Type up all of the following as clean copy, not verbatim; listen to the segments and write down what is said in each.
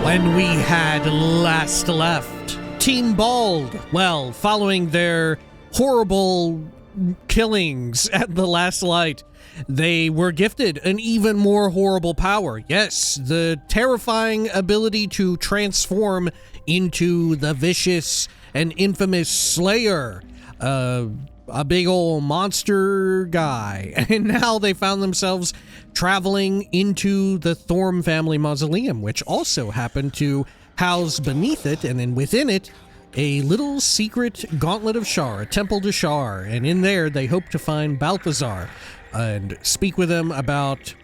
When we had last left, Team Bald, well, following their horrible killings at the last light, they were gifted an even more horrible power. Yes, the terrifying ability to transform into the vicious and infamous Slayer, a big old monster guy. And now they found themselves traveling into the Thorm family mausoleum, which also happened to house beneath it, and then within it, a little secret Gauntlet of Shar, a temple to Shar. And in there, they hope to find Balthazar and speak with him about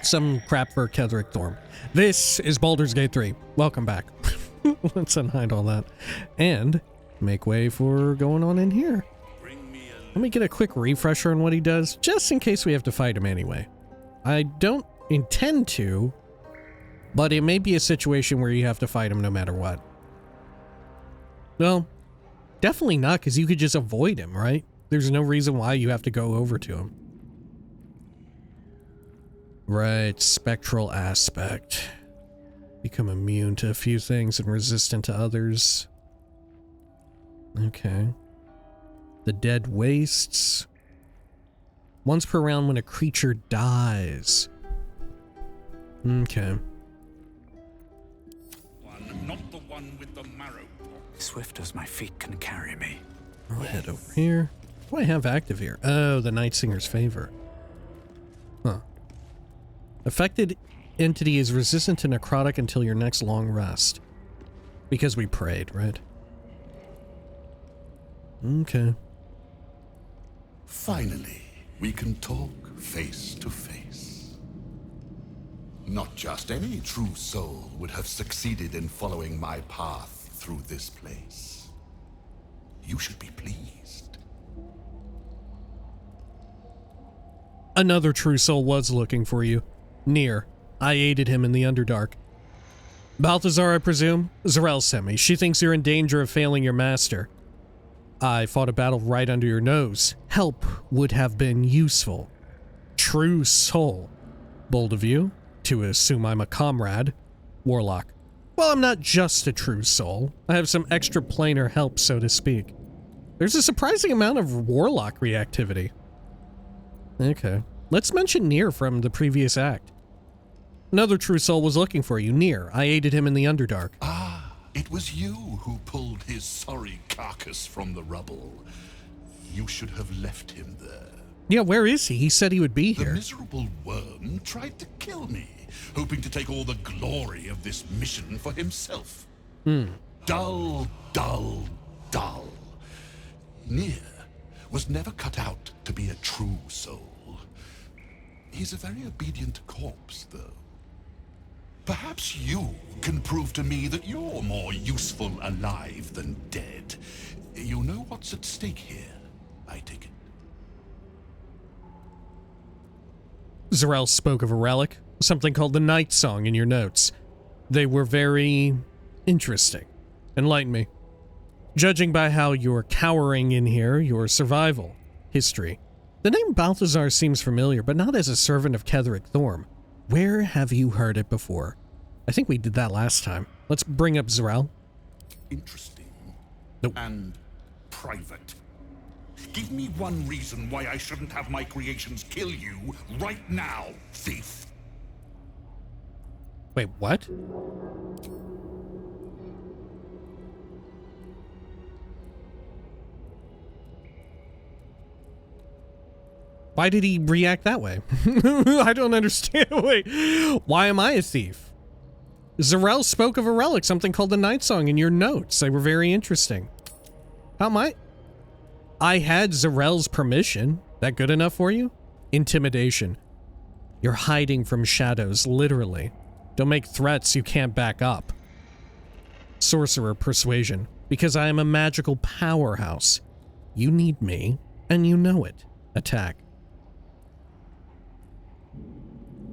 some crap for Ketheric Thorm. This is Baldur's Gate 3. Welcome back. Let's unhide all that and make way for going on in here. Let me get a quick refresher on what he does, just in case we have to fight him anyway. I don't intend to, but it may be a situation where you have to fight him no matter what. Well, definitely not, because you could just avoid him, right? There's no reason why you have to go over to him. Right, spectral aspect. Become immune to a few things and resistant to others. Okay. The Dead Wastes. Once per round when a creature dies. Okay. Not the one with the marrow. Swift as my feet can carry me. I'll head over here. What do I have active here? Oh, the Night Singer's Favor. Huh. Affected entity is resistant to necrotic until your next long rest. Because we prayed, right? Okay. Finally, we can talk face to face. Not just any true soul would have succeeded in following my path through this place. You should be pleased. Another true soul was looking for you. Near. I aided him in the Underdark. Balthazar, I presume? Zarel sent me. She thinks you're in danger of failing your master. I fought a battle right under your nose. Help would have been useful. True soul. Bold of you to assume I'm a comrade. Warlock. Well, I'm not just a true soul. I have some extra planar help, so to speak. There's a surprising amount of warlock reactivity. Okay. Let's mention Near from the previous act. Another true soul was looking for you, Near. I aided him in the Underdark. Ah, it was you who pulled his sorry carcass from the rubble. You should have left him there. Yeah, where is he? He said he would be The here. miserable worm tried to kill me, hoping to take all the glory of this mission for himself. Dull, dull, dull. Near was never cut out to be a true soul. He's a very obedient corpse, though. Perhaps you can prove to me that you're more useful alive than dead. You know what's at stake here, I take it. Zarel spoke of a relic, something called the Night Song in your notes. They were very interesting. Enlighten me. Judging by how you're cowering in here, your survival history. The name Balthazar seems familiar, but not as a servant of Ketheric Thorm. Where have you heard it before? I think we did that last time. Let's bring up Zarel. Interesting. Nope. And private. Give me one reason why I shouldn't have my creations kill you right now, thief. Wait, what? Why did he react that way? I don't understand. Wait, why am I a thief? Zarel spoke of a relic, something called the Night Song in your notes. They were very interesting. How am I had Zarel's permission. That good enough for you? Intimidation. You're hiding from shadows, literally. Don't make threats you can't back up. Sorcerer persuasion. Because I am a magical powerhouse. You need me, and you know it. Attack.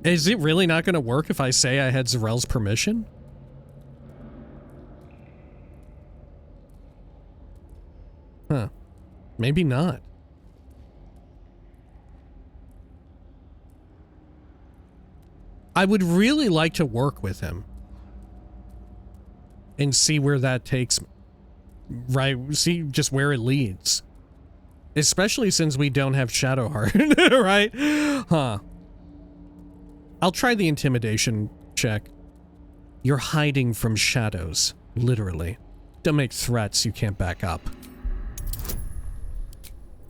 Is it really not going to work if I say I had Zarel's permission? Huh. Maybe not. I would really like to work with him. and see where that takes me. Right? See just where it leads. Especially since we don't have Shadowheart, right? Huh. I'll try the intimidation check. You're hiding from shadows, literally. Don't make threats you can't back up.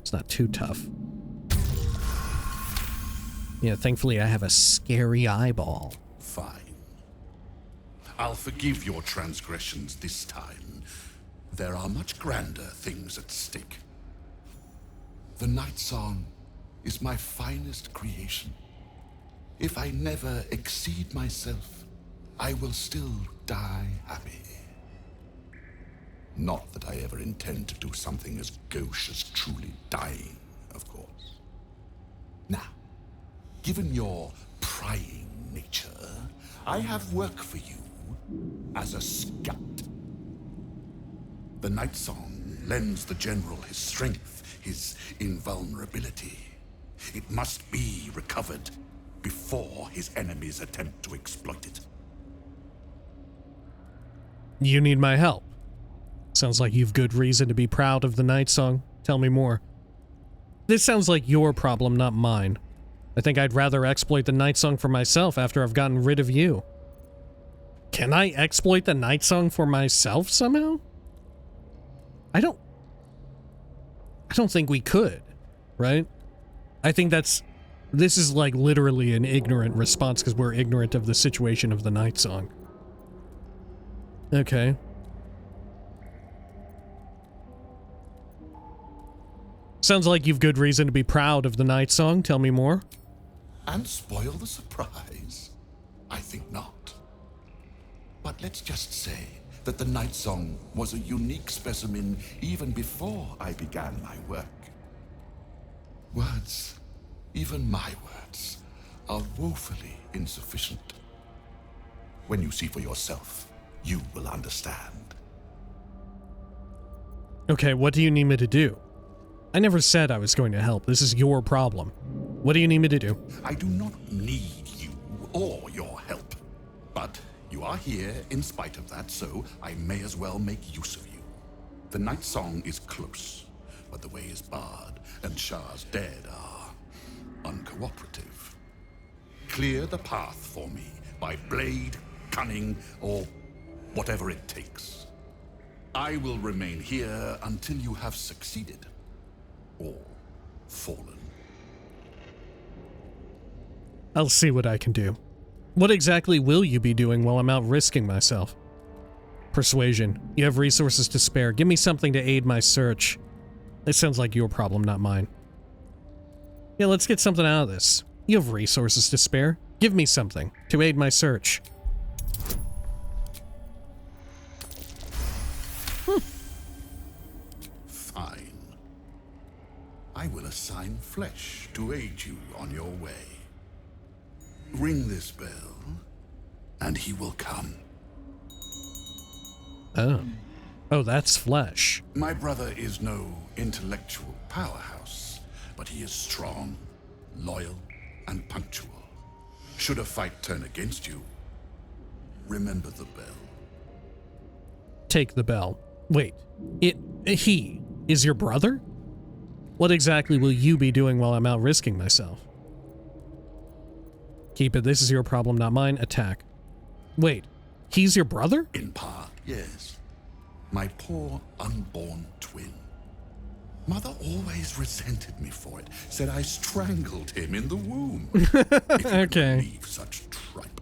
It's not too tough. Yeah, thankfully I have a scary eyeball. Fine. I'll forgive your transgressions this time. There are much grander things at stake. The Night Song is my finest creation. If I never exceed myself, I will still die happy. Not that I ever intend to do something as gauche as truly dying, of course. Now, given your prying nature, I have work for you as a scout. The Night Song lends the General his strength, his invulnerability. It must be recovered before his enemies attempt to exploit it. You need my help. Sounds like you've good reason to be proud of the Night Song. Tell me more. This sounds like your problem, not mine. I think I'd rather exploit the Night Song for myself after I've gotten rid of you. Can I exploit the Night Song for myself somehow? I don't think we could, right? I think this is like literally an ignorant response because we're ignorant of the situation of the Night Song. Okay. Sounds like you've good reason to be proud of the Night Song. Tell me more. And spoil the surprise? I think not. But let's just say that the Night Song was a unique specimen even before I began my work. Words, even my words, are woefully insufficient. When you see for yourself, you will understand. Okay, what do you need me to do? I never said I was going to help. This is your problem. What do you need me to do? I do not need you or your help. But you are here in spite of that, so I may as well make use of you. The Night Song is close, but the way is barred, and Shar's dead are uncooperative. Clear the path for me by blade, cunning, or whatever it takes. I will remain here until you have succeeded. Or fallen. I'll see what I can do. What exactly will you be doing while I'm out risking myself? Persuasion. You have resources to spare. Give me something to aid my search. This sounds like your problem, not mine. Yeah, let's get something out of this. You have resources to spare. Give me something to aid my search. Fine. I will assign flesh to aid you on your way. Ring this bell, and he will come. Oh. Oh, that's flesh. My brother is no intellectual powerhouse, but he is strong, loyal, and punctual. Should a fight turn against you, remember the bell. Take the bell. Wait, he is your brother? What exactly will you be doing while I'm out risking myself? Keep it. This is your problem, not mine. Attack. Wait, he's your brother? In part, yes. My poor unborn twin. Mother always resented me for it. Said I strangled him in the womb. If you Okay. believe such tripe.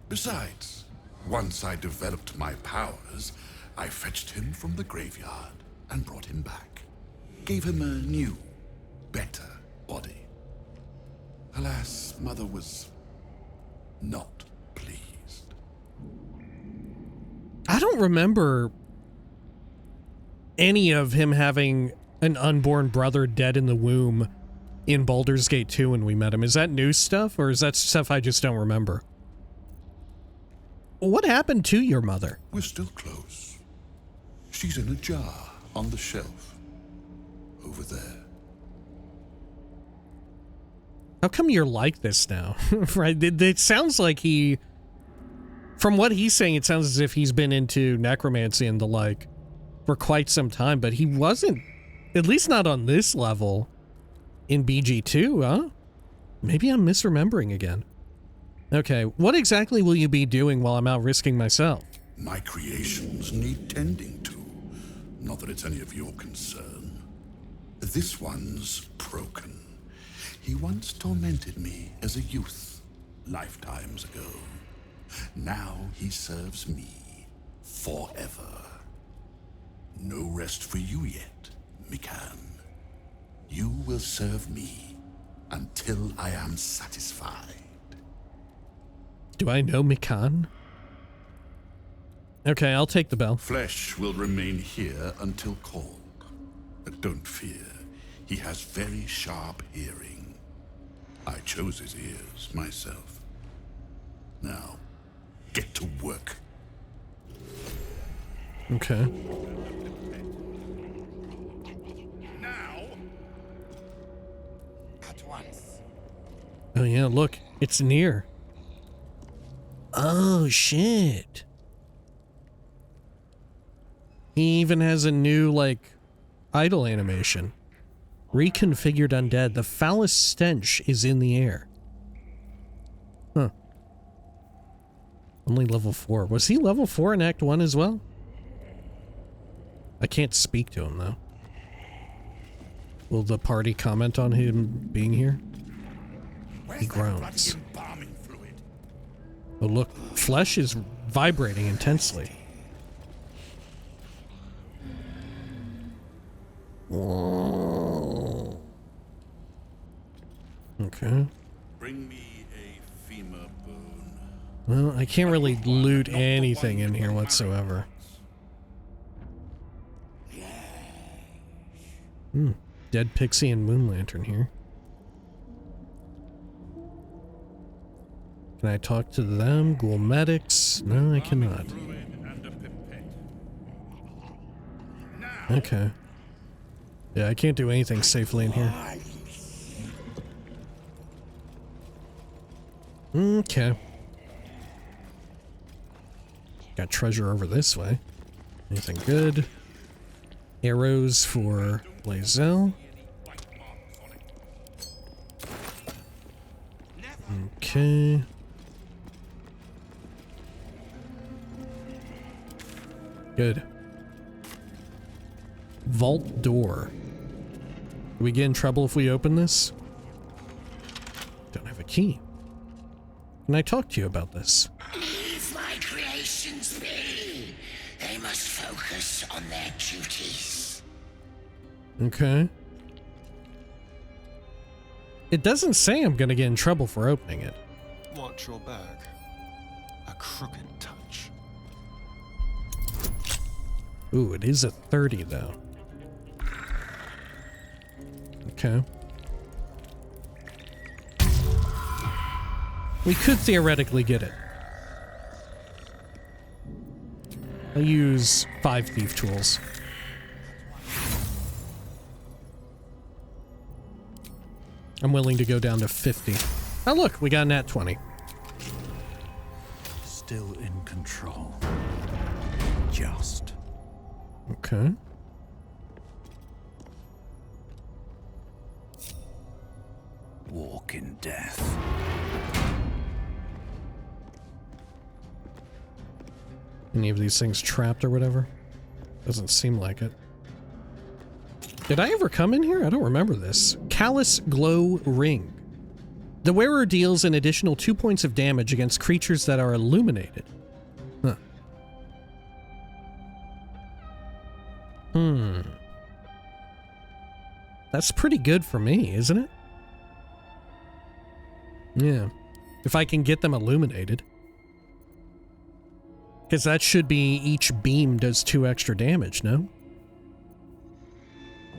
Besides, once I developed my powers, I fetched him from the graveyard and brought him back. Gave him a new, better body. Alas, Mother was not pleased. I don't remember any of him having an unborn brother dead in the womb in Baldur's Gate 2 when we met him. Is that new stuff, or is that stuff I just don't remember? What happened to your mother? We're still close. She's in a jar on the shelf. Over there. How come you're like this now? Right? It sounds like he From what he's saying, it sounds as if he's been into necromancy and the like for quite some time, but he wasn't, at least not on this level, in BG2, huh? Maybe I'm misremembering again. Okay, what exactly will you be doing while I'm out risking myself? My creations need tending to. Not that it's any of your concern. This one's broken. He once tormented me as a youth, lifetimes ago. Now he serves me forever. No rest for you yet, Mikan. You will serve me until I am satisfied. Do I know Mikan? Okay, I'll take the bell. Flesh will remain here until called. But don't fear, he has very sharp hearing. I chose his ears myself. Now, get to work. Okay. Now. At once. Oh yeah, look, it's near. Oh shit. He even has a new, like, idle animation. Reconfigured undead. The foulest stench is in the air. Huh. Only level 4. Was he level 4 in Act 1 as well? I can't speak to him, though. Will the party comment on him being here? He groans. Oh look, flesh is vibrating intensely. Okay. Bring me a femur bone. Well, I can't really loot anything in here whatsoever. Dead Pixie and Moon Lantern here. Can I talk to them? Ghoul medics? No, I cannot. Okay. Yeah, I can't do anything safely in here. Okay. Got treasure over this way. Anything good? Arrows for Lae'zel. Okay. Good. Vault door. Do we get in trouble if we open this? Don't have a key. Can I talk to you about this? Leave my creations be. They must focus on their duties. Okay. It doesn't say I'm gonna get in trouble for opening it. Watch your back. A crooked touch. Ooh, it is a 30 though. Okay. We could theoretically get it. I'll use 5 thief tools. I'm willing to go down to 50. Oh look, we got a nat 20. Still in control. Just. Okay. Walk in death. Any of these things trapped or whatever? Doesn't seem like it. Did I ever come in here? I don't remember this. Callous Glow Ring. The wearer deals an additional 2 points of damage against creatures that are illuminated. Huh. That's pretty good for me, isn't it? Yeah. If I can get them illuminated. Because that should be each beam does 2 extra damage, no?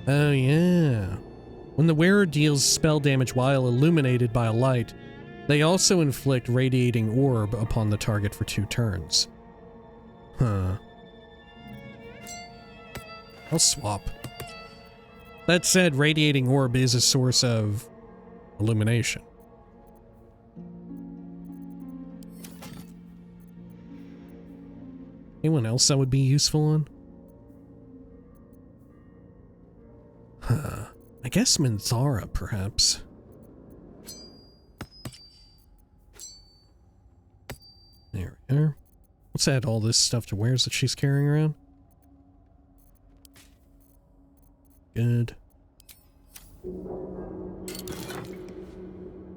Oh yeah. When the wearer deals spell damage while illuminated by a light, they also inflict radiating orb upon the target for 2 turns. Huh. I'll swap. That said, radiating orb is a source of illumination. Anyone else that would be useful on? Huh. I guess Minthara, perhaps. There we are. Let's add all this stuff to wares that she's carrying around. Good.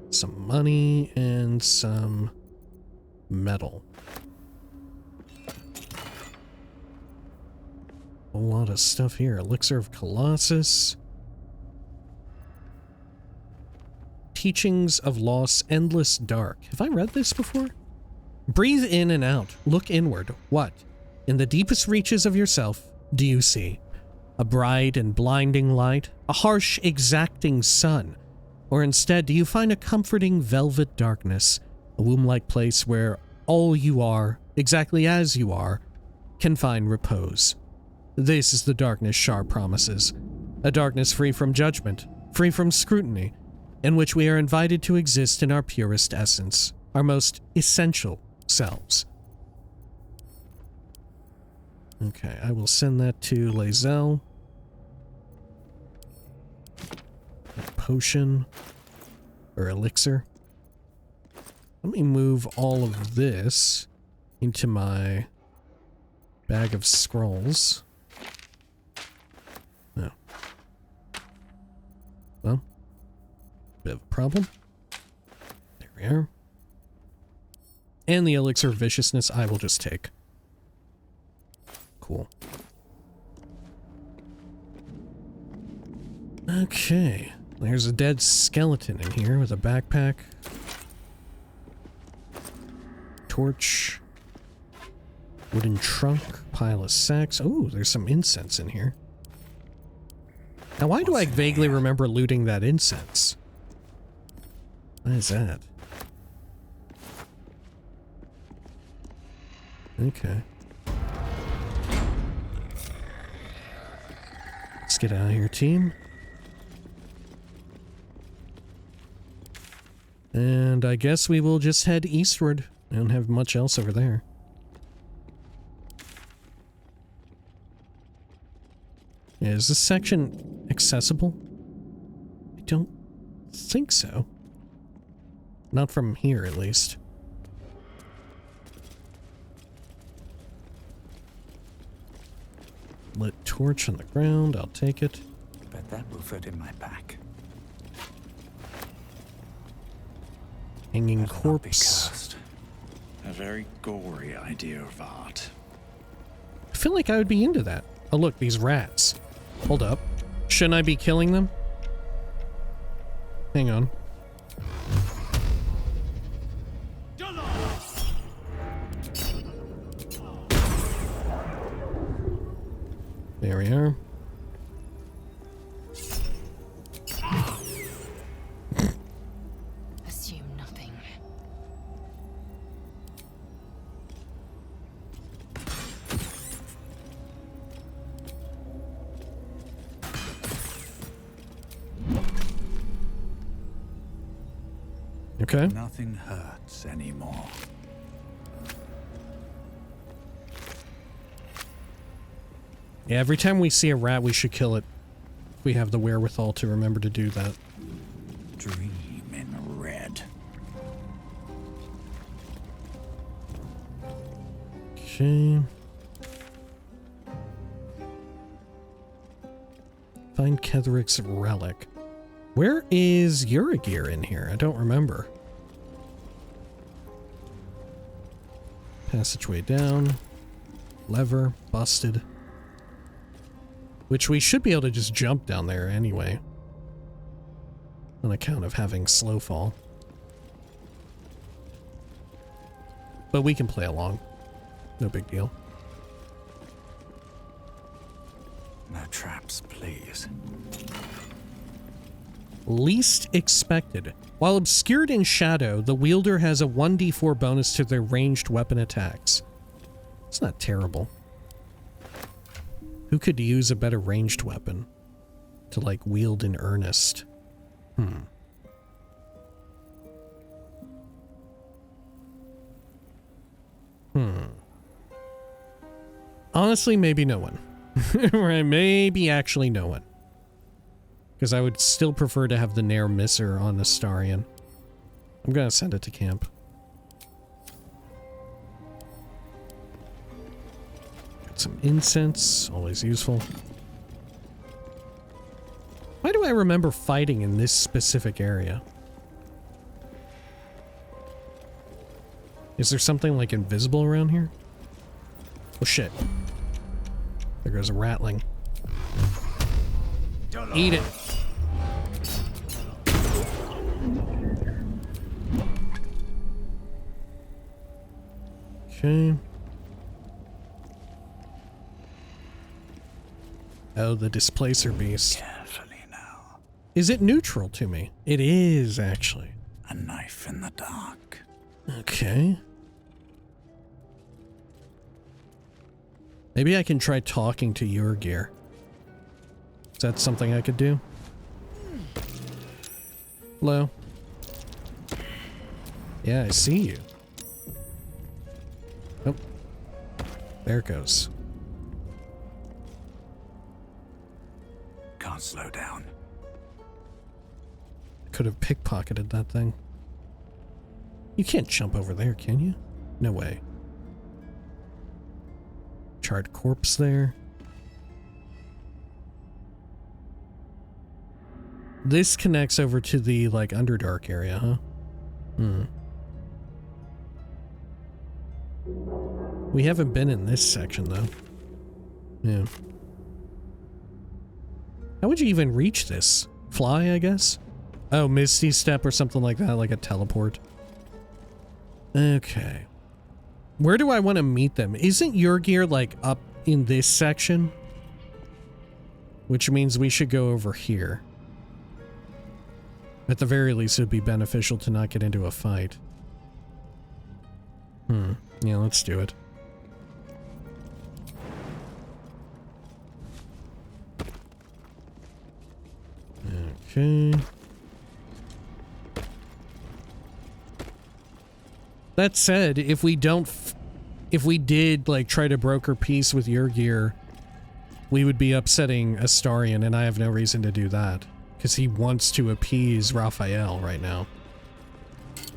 Some money and some metal. A lot of stuff here. Elixir of Colossus. Teachings of Loss, Endless Dark. Have I read this before? Breathe in and out. Look inward. What, in the deepest reaches of yourself, do you see? A bright and blinding light? A harsh, exacting sun? Or instead, do you find a comforting velvet darkness? A womb-like place where all you are, exactly as you are, can find repose. This is the darkness Shar promises. A darkness free from judgment, free from scrutiny, in which we are invited to exist in our purest essence, our most essential selves. Okay, I will send that to Lae'zel. Potion. Or elixir. Let me move all of this into my bag of scrolls. No. Well, bit of a problem. There we are. And the elixir of viciousness I will just take. Cool. Okay. There's a dead skeleton in here with a backpack. Torch. Wooden trunk. Pile of sacks. Oh, there's some incense in here. Now, why do I vaguely remember looting that incense? What is that? Okay. Let's get out of here, team. And I guess we will just head eastward. I don't have much else over there. Yeah, is this section accessible? I don't think so. Not from here, at least. Lit torch on the ground, I'll take it. Bet that will fit in my pack. Hanging Better not be corpse. cursed. A very gory idea of art. I feel like I would be into that. Oh look, these rats. Hold up. Shouldn't I be killing them? Hang on. There we are. Assume nothing. Okay. Nothing hurts anymore. Yeah, every time we see a rat, we should kill it. If we have the wherewithal to remember to do that. Dream in red. Okay. Find Ketheric's relic. Where is Yurgir in here? I don't remember. Passageway down. Lever. Busted. Which we should be able to just jump down there anyway. On account of having slow fall. But we can play along. No big deal. No traps, please. Least expected. While obscured in shadow, the wielder has a 1d4 bonus to their ranged weapon attacks. It's not terrible. Who could use a better ranged weapon to, like, wield in earnest? Honestly, maybe no one. Right, maybe actually no one. Because I would still prefer to have the Nair Misser on Astarion. I'm gonna send it to camp. Got some incense, always useful. Why do I remember fighting in this specific area? Is there something like invisible around here? Oh shit. There goes a ratling. Eat it. Okay. Oh, the displacer beast. Carefully now. Is it neutral to me? It is, actually. A knife in the dark. Okay. Maybe I can try talking to Yurgir. Is that something I could do? Hello? Yeah, I see you. Oh. There it goes. Can't slow down. Could have pickpocketed that thing. You can't jump over there, can you? No way. Charred corpse there. This connects over to the, like, Underdark area, huh? Hmm. We haven't been in this section, though. Yeah. How would you even reach this? Fly, I guess? Oh, Misty Step or something like that, like a teleport. Okay. Where do I want to meet them? Isn't Yurgir, like, up in this section? Which means we should go over here. At the very least, it would be beneficial to not get into a fight. Yeah, let's do it. Okay. That said, if we did, like, try to broker peace with Yurgir, we would be upsetting Astarion, and I have no reason to do that. Because he wants to appease Raphael right now.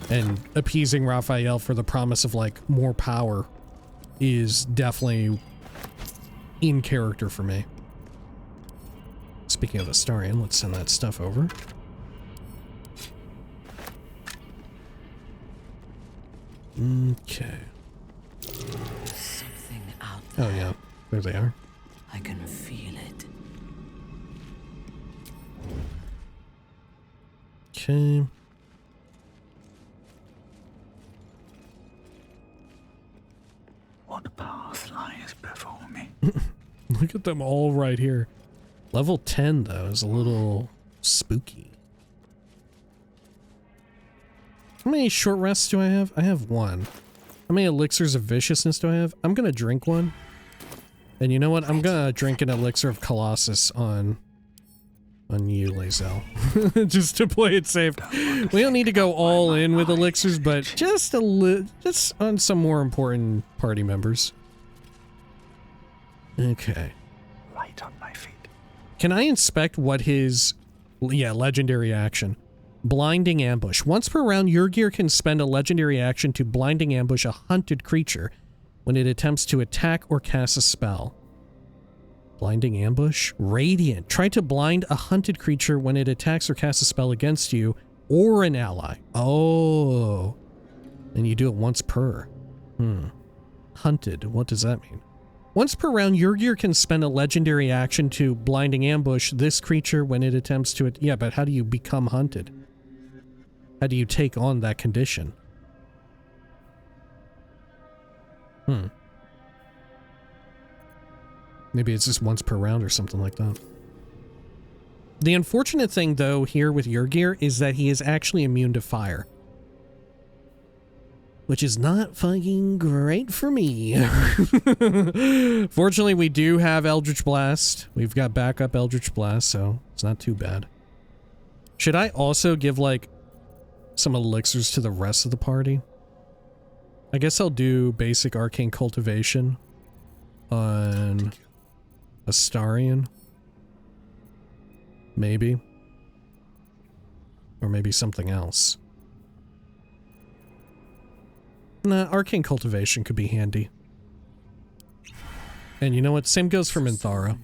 And appeasing Raphael for the promise of, like, more power is definitely in character for me. Speaking of Astarion, let's send that stuff over. Okay. Something out there. Oh yeah, there they are. I can feel it. Okay. What path lies before me? Look at them all right here. Level 10, though, is a little spooky. How many short rests do I have? I have one. How many elixirs of viciousness do I have? I'm gonna drink one. And you know what? I'm gonna drink an elixir of Colossus on you, Lae'zel. Just to play it safe. We don't need to go all in with elixirs, but just just on some more important party members. Okay. Right on my feet. Can I inspect what his... Yeah, legendary action. Blinding Ambush. Once per round, Yurgir can spend a legendary action to blinding ambush a hunted creature when it attempts to attack or cast a spell. Blinding Ambush? Radiant. Try to blind a hunted creature when it attacks or casts a spell against you or an ally. Oh. And you do it once per. Hunted. What does that mean? Once per round, Yurgir can spend a legendary action to blinding ambush this creature when it attempts to... Yeah, but how do you become hunted? How do you take on that condition? Maybe it's just once per round or something like that. The unfortunate thing, though, here with Yurgir is that he is actually immune to fire. Which is not fucking great for me. Fortunately, we do have Eldritch Blast. We've got backup Eldritch Blast, so it's not too bad. Should I also give, like, some elixirs to the rest of the party? I guess I'll do basic Arcane Cultivation on Astarion. Maybe. Or maybe something else. Nah, Arcane Cultivation could be handy. And you know what? Same goes for Minthara.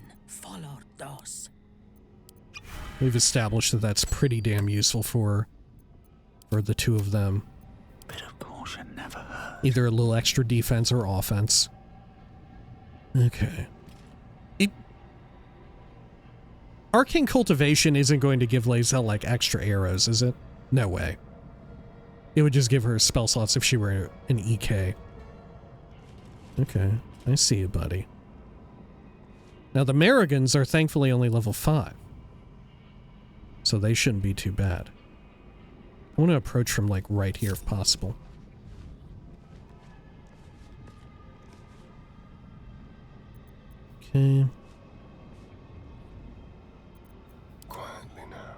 We've established that that's pretty damn useful for the two of them. Bit of caution never hurt. Either a little extra defense or offense. Okay. Arcane Cultivation isn't going to give Lae'zel, like, extra arrows, is it? No way. It would just give her spell slots if she were an EK. Okay, I see you, buddy. Now, the Marigans are thankfully only level 5. So they shouldn't be too bad. I want to approach from, like, right here if possible. Okay. Quietly now.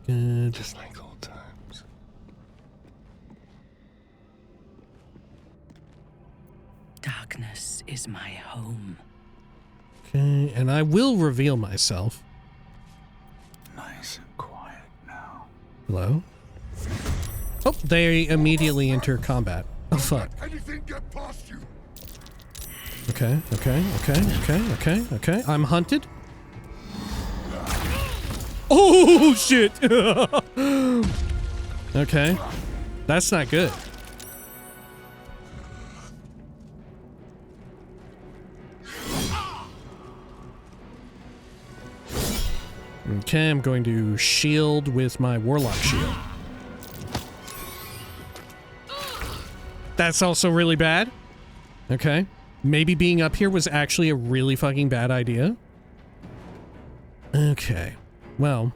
Good. Just like old times. Darkness is my home. Okay, and I will reveal myself. Nice and quiet now. Hello? Oh, they immediately enter combat. Oh, fuck. Anything get past you? Okay. I'm hunted. Oh, shit! Okay. That's not good. Okay, I'm going to shield with my Warlock shield. That's also really bad. Okay. Maybe being up here was actually a really fucking bad idea. Okay. Well.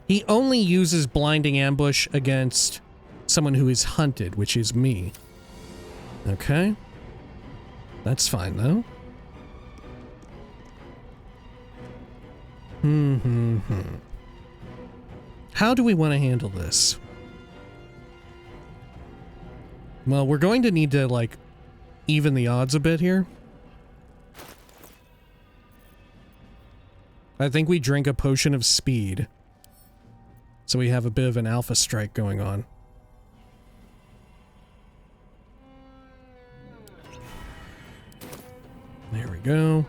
He only uses Blinding Ambush against someone who is hunted, which is me. Okay. That's fine, though. How do we want to handle this? Well, we're going to need to, like, even the odds a bit here. I think we drink a potion of speed. So we have a bit of an alpha strike going on. There we go.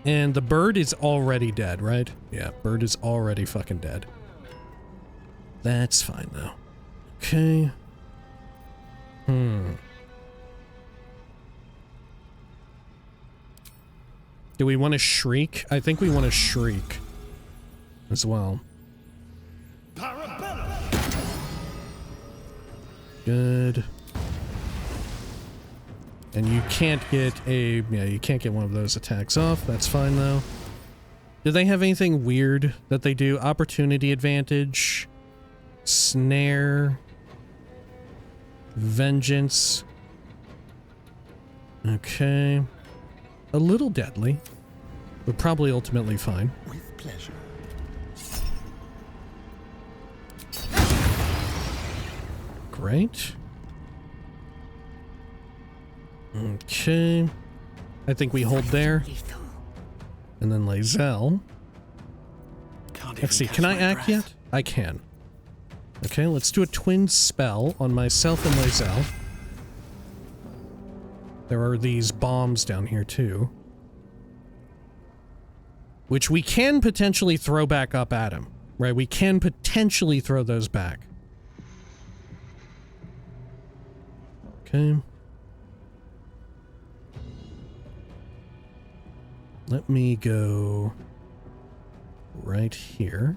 And the bird is already dead, right? Yeah, bird is already fucking dead. That's fine, though. Okay. Do we want to shriek? I think we want to shriek as well. Good. And you can't get you can't get one of those attacks off. That's fine, though. Do they have anything weird that they do? Opportunity advantage, snare, vengeance. Okay. A little deadly, but probably ultimately fine. With pleasure. Great. Okay. I think we hold there. And then Lae'zel. Let's see, can I act yet? I can. Okay, let's do a twin spell on myself and Lae'zel. There are these bombs down here too. Which we can potentially throw back up at him. Right, we can potentially throw those back. Okay. Let me go right here.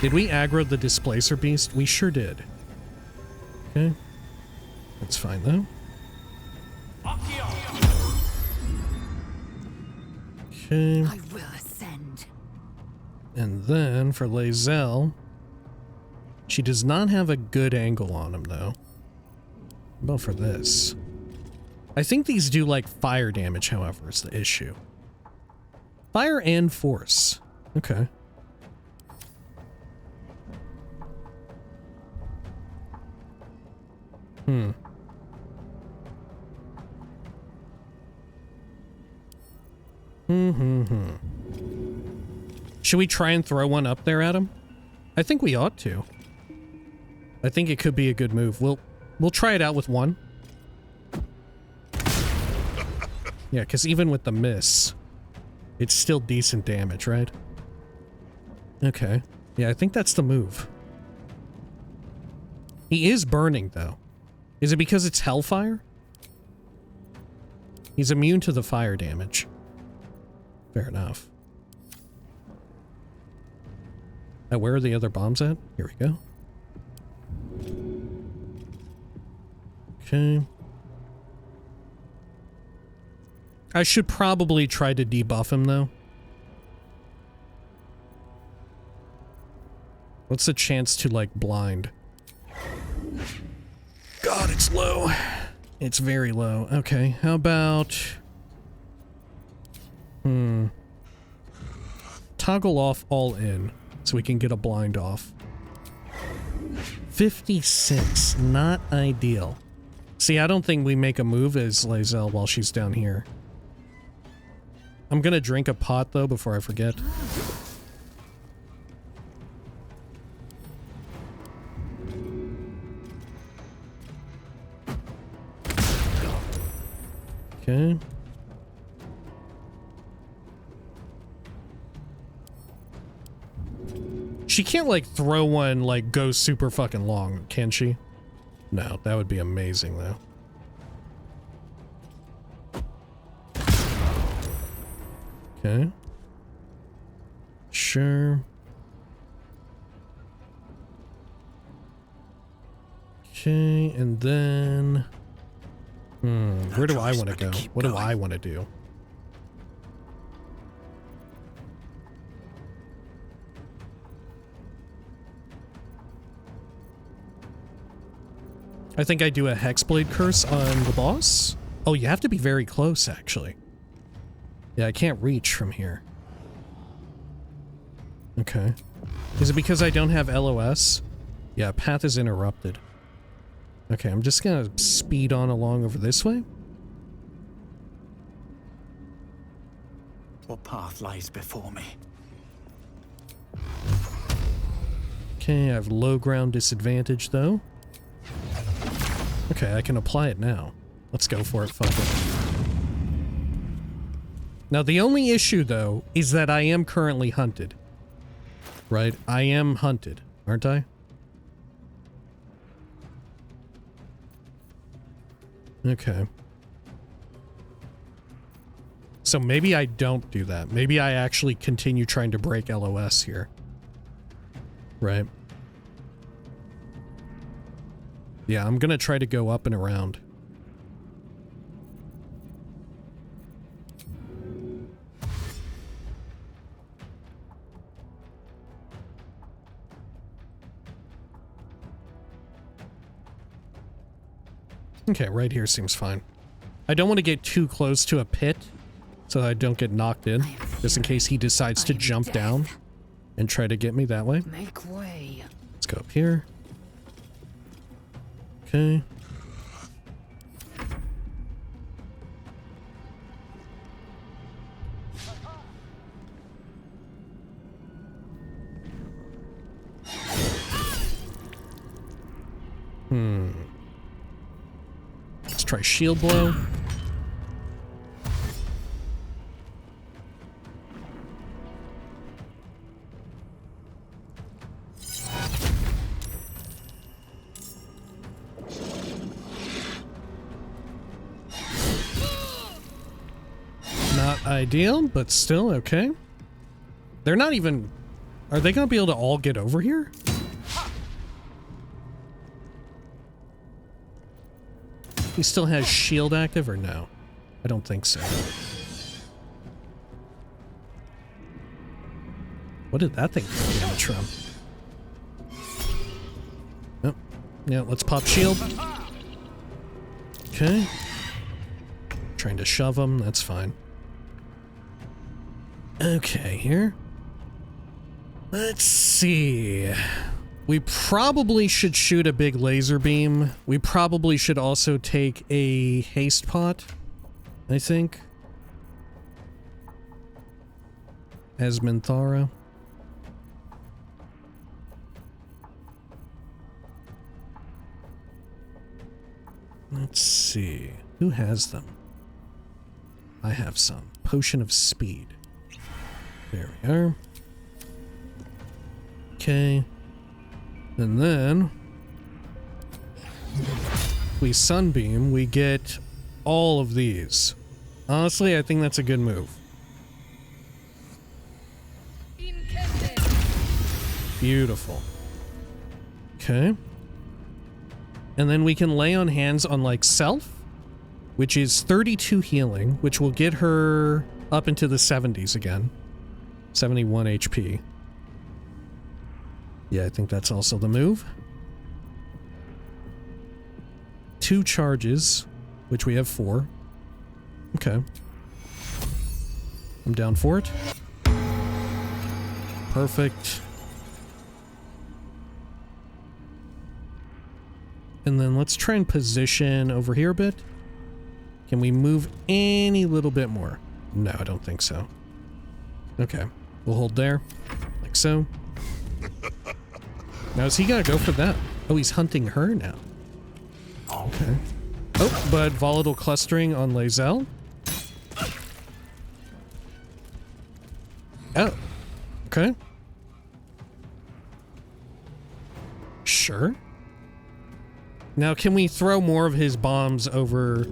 Did we aggro the Displacer Beast? We sure did. Okay. That's fine, though. Okay. I will ascend. And then for Lae'zel, she does not have a good angle on him, though. How about for this? I think these do, like, fire damage, however, is the issue. Fire and force. Okay. Should we try and throw one up there at him? I think we ought to. I think it could be a good move. We'll try it out with one. Yeah, because even with the miss, it's still decent damage, right? Okay. Yeah, I think that's the move. He is burning, though. Is it because it's hellfire? He's immune to the fire damage. Fair enough. Where are the other bombs at? Here we go. Okay. I should probably try to debuff him, though. What's the chance to, like, blind? God, it's low. It's very low. Okay, how about... Toggle off all in, so we can get a blind off. 56, not ideal. See, I don't think we make a move as Lae'zel while she's down here. I'm gonna drink a pot, though, before I forget. Okay. She can't, like, throw one, like, go super fucking long, can she? No, that would be amazing, though. Okay. Sure. Okay, and then... where do I want to go? What do I want to do? I think I do a Hexblade Curse on the boss. Oh, you have to be very close, actually. Yeah, I can't reach from here. Okay. Is it because I don't have LOS? Yeah, path is interrupted. Okay, I'm just gonna speed on along over this way. What path lies before me? Okay, I have low ground disadvantage, though. Okay, I can apply it now. Let's go for it, fuck it. Now, the only issue, though, is that I am currently hunted. Right? I am hunted, aren't I? Okay. So maybe I don't do that. Maybe I actually continue trying to break LOS here. Right? Yeah, I'm gonna try to go up and around. Okay, right here seems fine. I don't want to get too close to a pit so that I don't get knocked in, just in case he decides to jump down and try to get me that way. Make way. Let's go up here. Okay. Let's try shield blow. Not ideal, but still okay. They're not even... Are they gonna be able to all get over here? He still has shield active or no? I don't think so. What did that thing do damage from? Oh, yeah, let's pop shield. Okay. Trying to shove him, that's fine. Okay, here. Let's see. We probably should shoot a big laser beam. We probably should also take a haste pot, I think. As Minthara. Let's see. Who has them? I have some. Potion of Speed. There we are. Okay. And then we sunbeam, we get all of these. Honestly, I think that's a good move. Beautiful. Okay. And then we can lay on hands on like Self, which is 32 healing, which will get her up into the 70s again. 71 HP. Yeah, I think that's also the move. 2 charges, which we have 4. Okay. I'm down for it. Perfect. And then let's try and position over here a bit. Can we move any little bit more? No, I don't think so. Okay. We'll hold there. Like so. Now is he gonna go for that? Oh, he's hunting her now. Okay. Oh, but volatile clustering on Lae'zel. Oh. Okay. Sure. Now, can we throw more of his bombs over...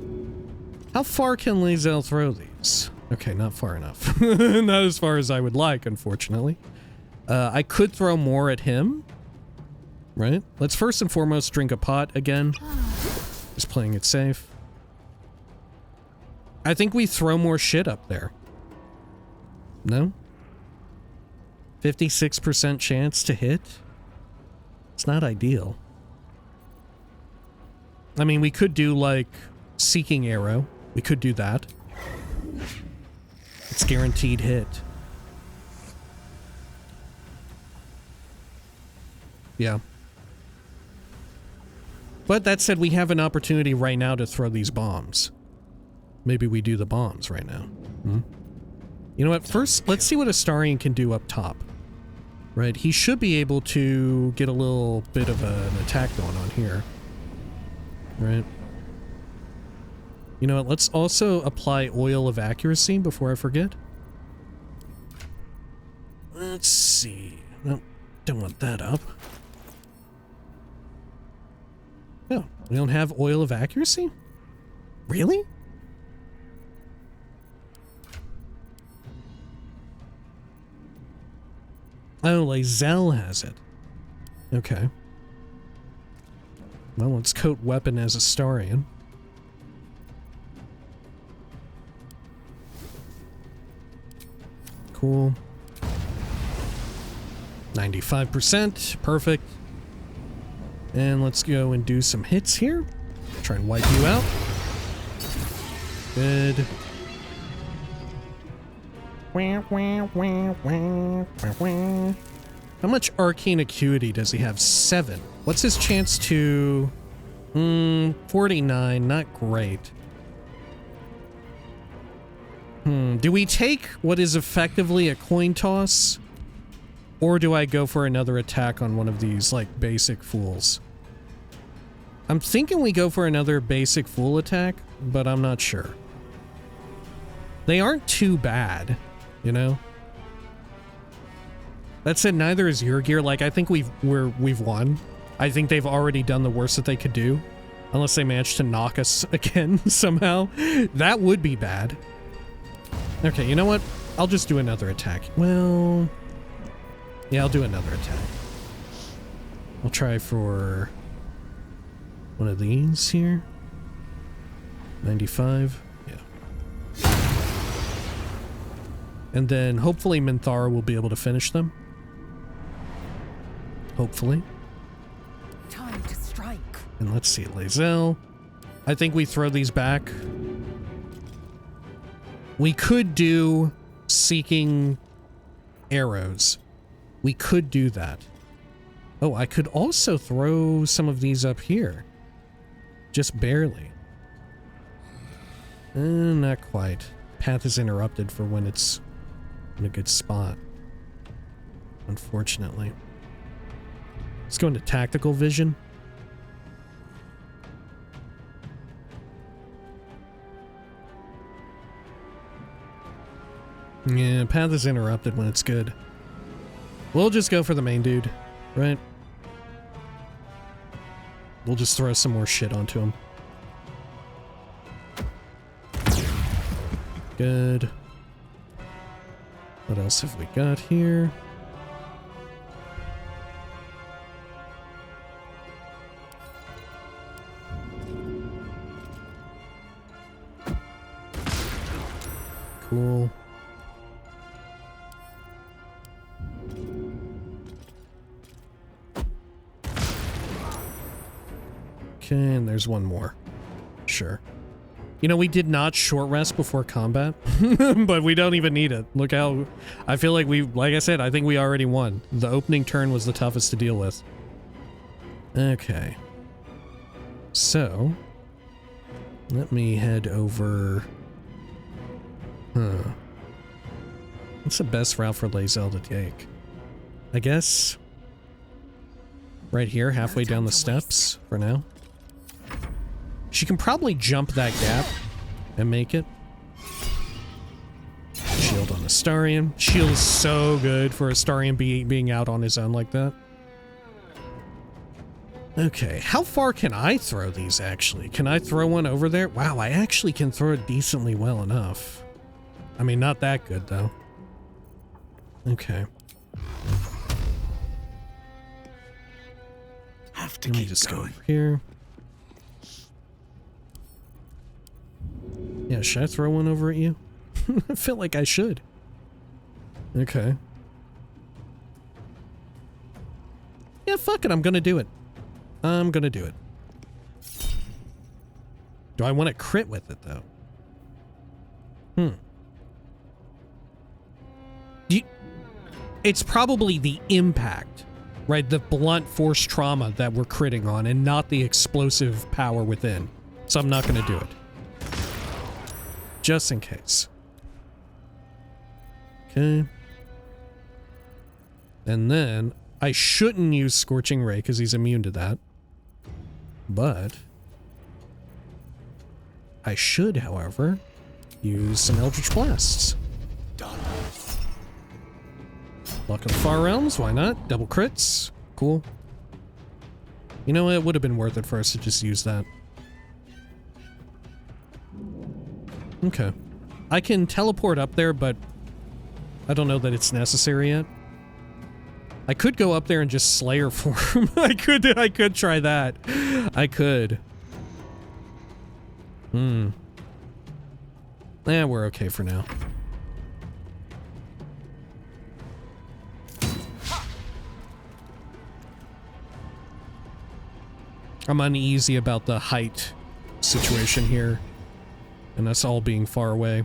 How far can Lae'zel throw these? Okay, not far enough. Not as far as I would like, unfortunately. I could throw more at him. Right? Let's first and foremost drink a pot again. Just playing it safe. I think we throw more shit up there. No? 56% chance to hit? It's not ideal. I mean, we could do, like, Seeking Arrow. We could do that. It's guaranteed hit. Yeah. But that said, we have an opportunity right now to throw these bombs. Maybe we do the bombs right now. Hmm? You know what? First, let's see what Astarion can do up top. Right? He should be able to get a little bit of an attack going on here. Right? You know what? Let's also apply Oil of Accuracy before I forget. Let's see. Nope. Don't want that up. No, we don't have Oil of Accuracy? Really? Oh, Lae'zel has it. Okay. Well, let's coat weapon as Astarion. Cool. 95%. Perfect. And let's go and do some hits here. Try and wipe you out. Good. How much arcane acuity does he have? 7. What's his chance to... 49. Not great. Do we take what is effectively a coin toss? Or do I go for another attack on one of these, like, basic fools? I'm thinking we go for another basic fool attack, but I'm not sure. They aren't too bad, you know? That said, neither is Yurgir. Like, I think we've won. I think they've already done the worst that they could do. Unless they manage to knock us again somehow. That would be bad. Okay, you know what? I'll just do another attack. Well... yeah, I'll do another attack. I'll try for... one of these here. 95. Yeah. And then hopefully Minthara will be able to finish them. Hopefully. Time to strike. And let's see, Lae'zel. I think we throw these back. We could do Seeking Arrows. We could do that. Oh, I could also throw some of these up here. Just barely. Not quite. Path is interrupted for when it's in a good spot. Unfortunately. Let's go into tactical vision. Yeah, path is interrupted when it's good. We'll just go for the main dude, right? We'll just throw some more shit onto him. Good. What else have we got here? Cool. Okay, and there's one more. Sure. You know, we did not short rest before combat, but we don't even need it. Look how... I feel like like I said, I think we already won. The opening turn was the toughest to deal with. Okay. So... let me head over... What's the best route for Lae'zel to take? I guess... right here, halfway down the steps, for now. She can probably jump that gap and make it. Shield on Astarion. Shield is so good for Astarion being out on his own like that. Okay, how far can I throw these, actually? Can I throw one over there? Wow, I actually can throw it decently well enough. I mean, not that good, though. Okay. Have to Let me keep just go going. over here. Yeah, should I throw one over at you? I feel like I should. Okay. Yeah, fuck it, I'm gonna do it. I'm gonna do it. Do I want to crit with it, though? It's probably the impact, right? The blunt force trauma that we're critting on, and not the explosive power within. So I'm not gonna do it. Just in case. Okay. And then, I shouldn't use Scorching Ray because he's immune to that. But, I should, however, use some Eldritch Blasts. Done. Luck of the Far Realms, why not? Double crits. Cool. You know, it would have been worth it for us to just use that. Okay. I can teleport up there, but I don't know that it's necessary yet. I could go up there and just Slayer form. I could try that. I could. We're okay for now. I'm uneasy about the height situation here. And us all being far away.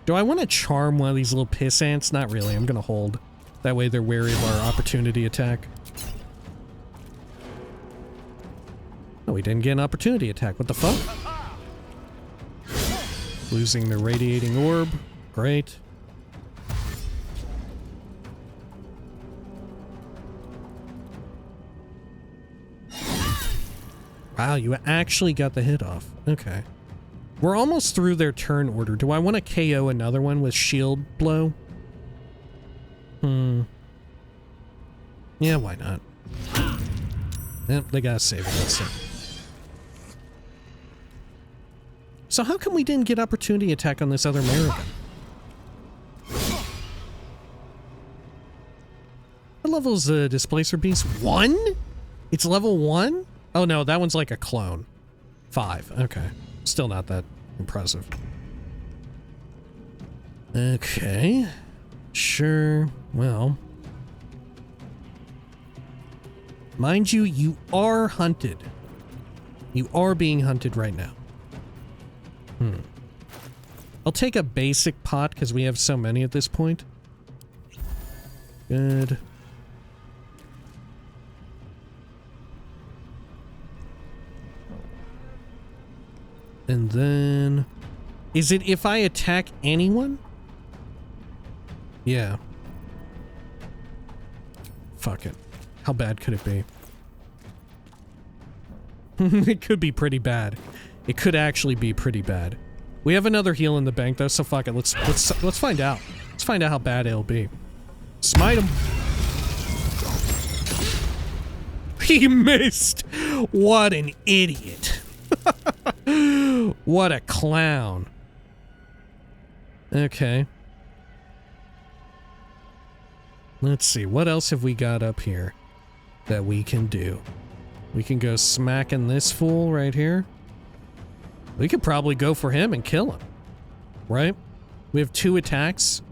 Do I want to charm one of these little piss ants? Not really. I'm going to hold. That way they're wary of our opportunity attack. Oh, we didn't get an opportunity attack. What the fuck? Losing the radiating orb. Great. Wow, you actually got the hit off. Okay. We're almost through their turn order. Do I want to KO another one with shield blow? Yeah, why not? Yep, they gotta save it. That's it. So how come we didn't get opportunity attack on this other American? What level is the Displacer Beast? 1? It's level 1? Oh no, that one's like a clone. 5. Okay. Still not that impressive. Okay. Sure. Well. Mind you, you are hunted. You are being hunted right now. I'll take a basic pot because we have so many at this point. Good. And then... Is it if I attack anyone? Yeah. Fuck it. How bad could it be? It could be pretty bad. It could actually be pretty bad. We have another heal in the bank though, so fuck it. Let's find out. Let's find out how bad it'll be. Smite him. He missed. What an idiot. What a clown. Okay. Let's see. What else have we got up here that we can do? We can go smacking this fool right here. We could probably go for him and kill him. Right? We have 2 attacks.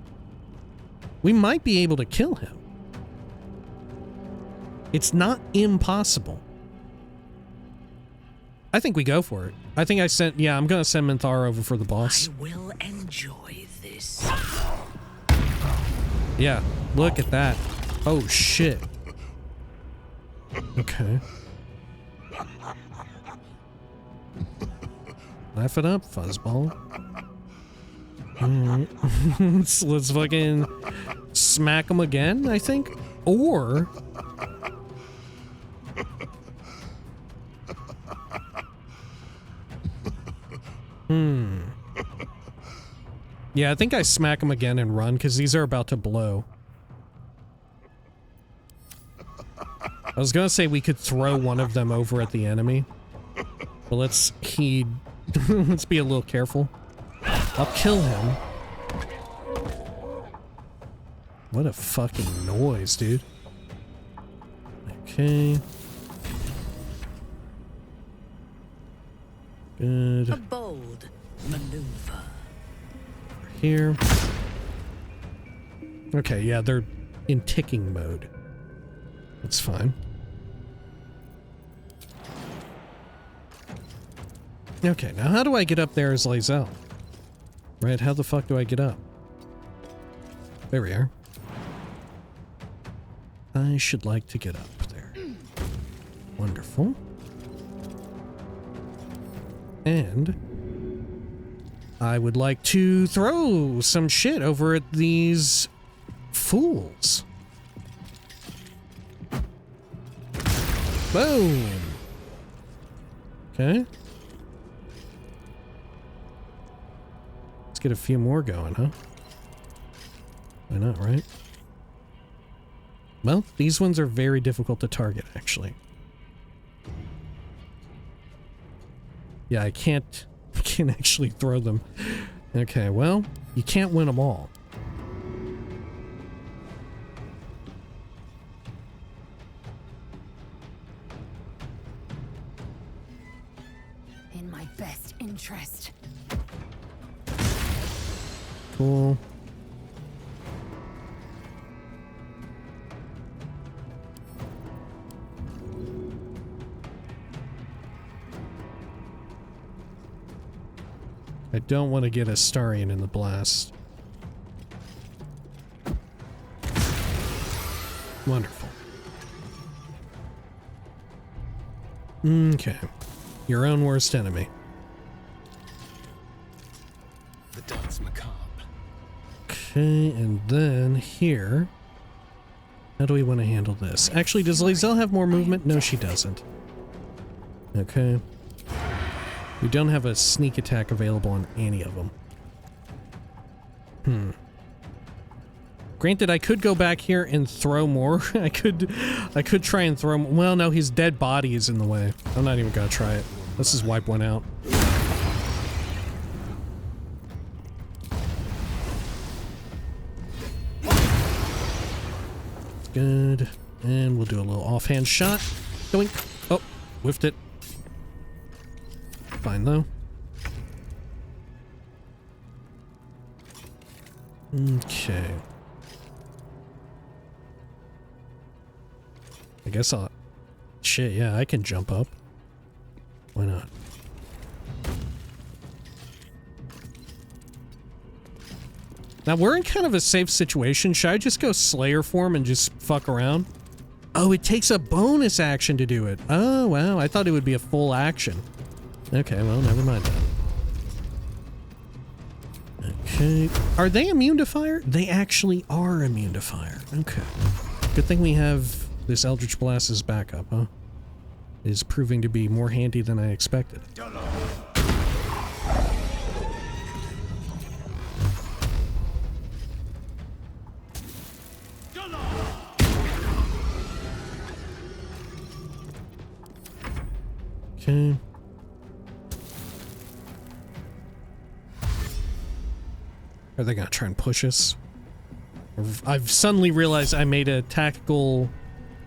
We might be able to kill him. It's not impossible. I think we go for it. I think I'm gonna send Minthara over for the boss. I will enjoy this. Yeah, look at that. Oh shit. Okay. Laugh it up, fuzzball. Let's fucking smack him again, I think. Or... Yeah, I think I smack him again and run, because these are about to blow. I was gonna say we could throw one of them over at the enemy. But let's heed... let's be a little careful. I'll kill him. What a fucking noise, dude. Okay. Good. A bold maneuver. Here. Okay, yeah, they're in ticking mode. That's fine. Okay, now how do I get up there as Lae'zel? Right, how the fuck do I get up? There we are. I should like to get up there. Wonderful. And I would like to throw some shit over at these fools. Boom. Okay. Let's get a few more going, huh? Why not, right? Well, these ones are very difficult to target, actually. Yeah, I can't actually throw them. Okay, well, you can't win them all. In my best interest. Cool. I don't want to get Astarion in the blast. Wonderful. Okay. Your own worst enemy. The dance macabre. Okay, and then here. How do we want to handle this? Actually, does Lae'zel have more movement? No, she doesn't. Okay. We don't have a sneak attack available on any of them. Granted, I could go back here and throw more. I could try and throw... Well, no, his dead body is in the way. I'm not even gonna try it. Let's just wipe one out. Good. And we'll do a little offhand shot. Doink. Oh, whiffed it. Fine, though. Okay. I guess I'll... Shit, yeah, I can jump up. Why not? Now, we're in kind of a safe situation. Should I just go Slayer form and just fuck around? Oh, it takes a bonus action to do it. Oh, wow. I thought it would be a full action. Okay, well, never mind that. Okay. Are they immune to fire? They actually are immune to fire. Okay. Good thing we have this Eldritch Blast as backup, huh? It is proving to be more handy than I expected. Okay. Are they gonna try and push us? I've suddenly realized I made a tactical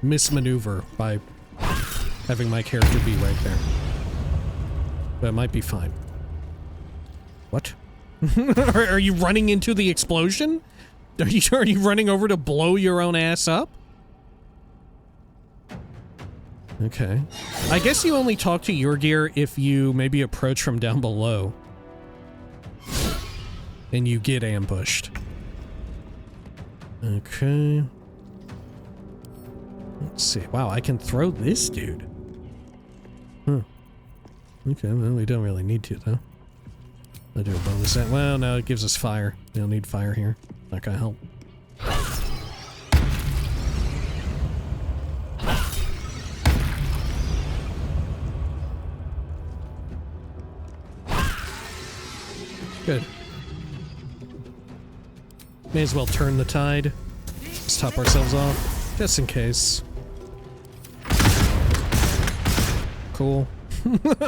mismaneuver by having my character be right there. But it might be fine. What? Are you running into the explosion? Are you running over to blow your own ass up? Okay. I guess you only talk to Yurgir if you maybe approach from down below. And you get ambushed. Okay. Let's see. Wow, I can throw this dude. Huh. Okay, well, we don't really need to, though. I'll do a bonus. Well, no, it gives us fire. We don't need fire here. Not gonna help. Good. May as well turn the tide. Just top ourselves off, just in case. Cool.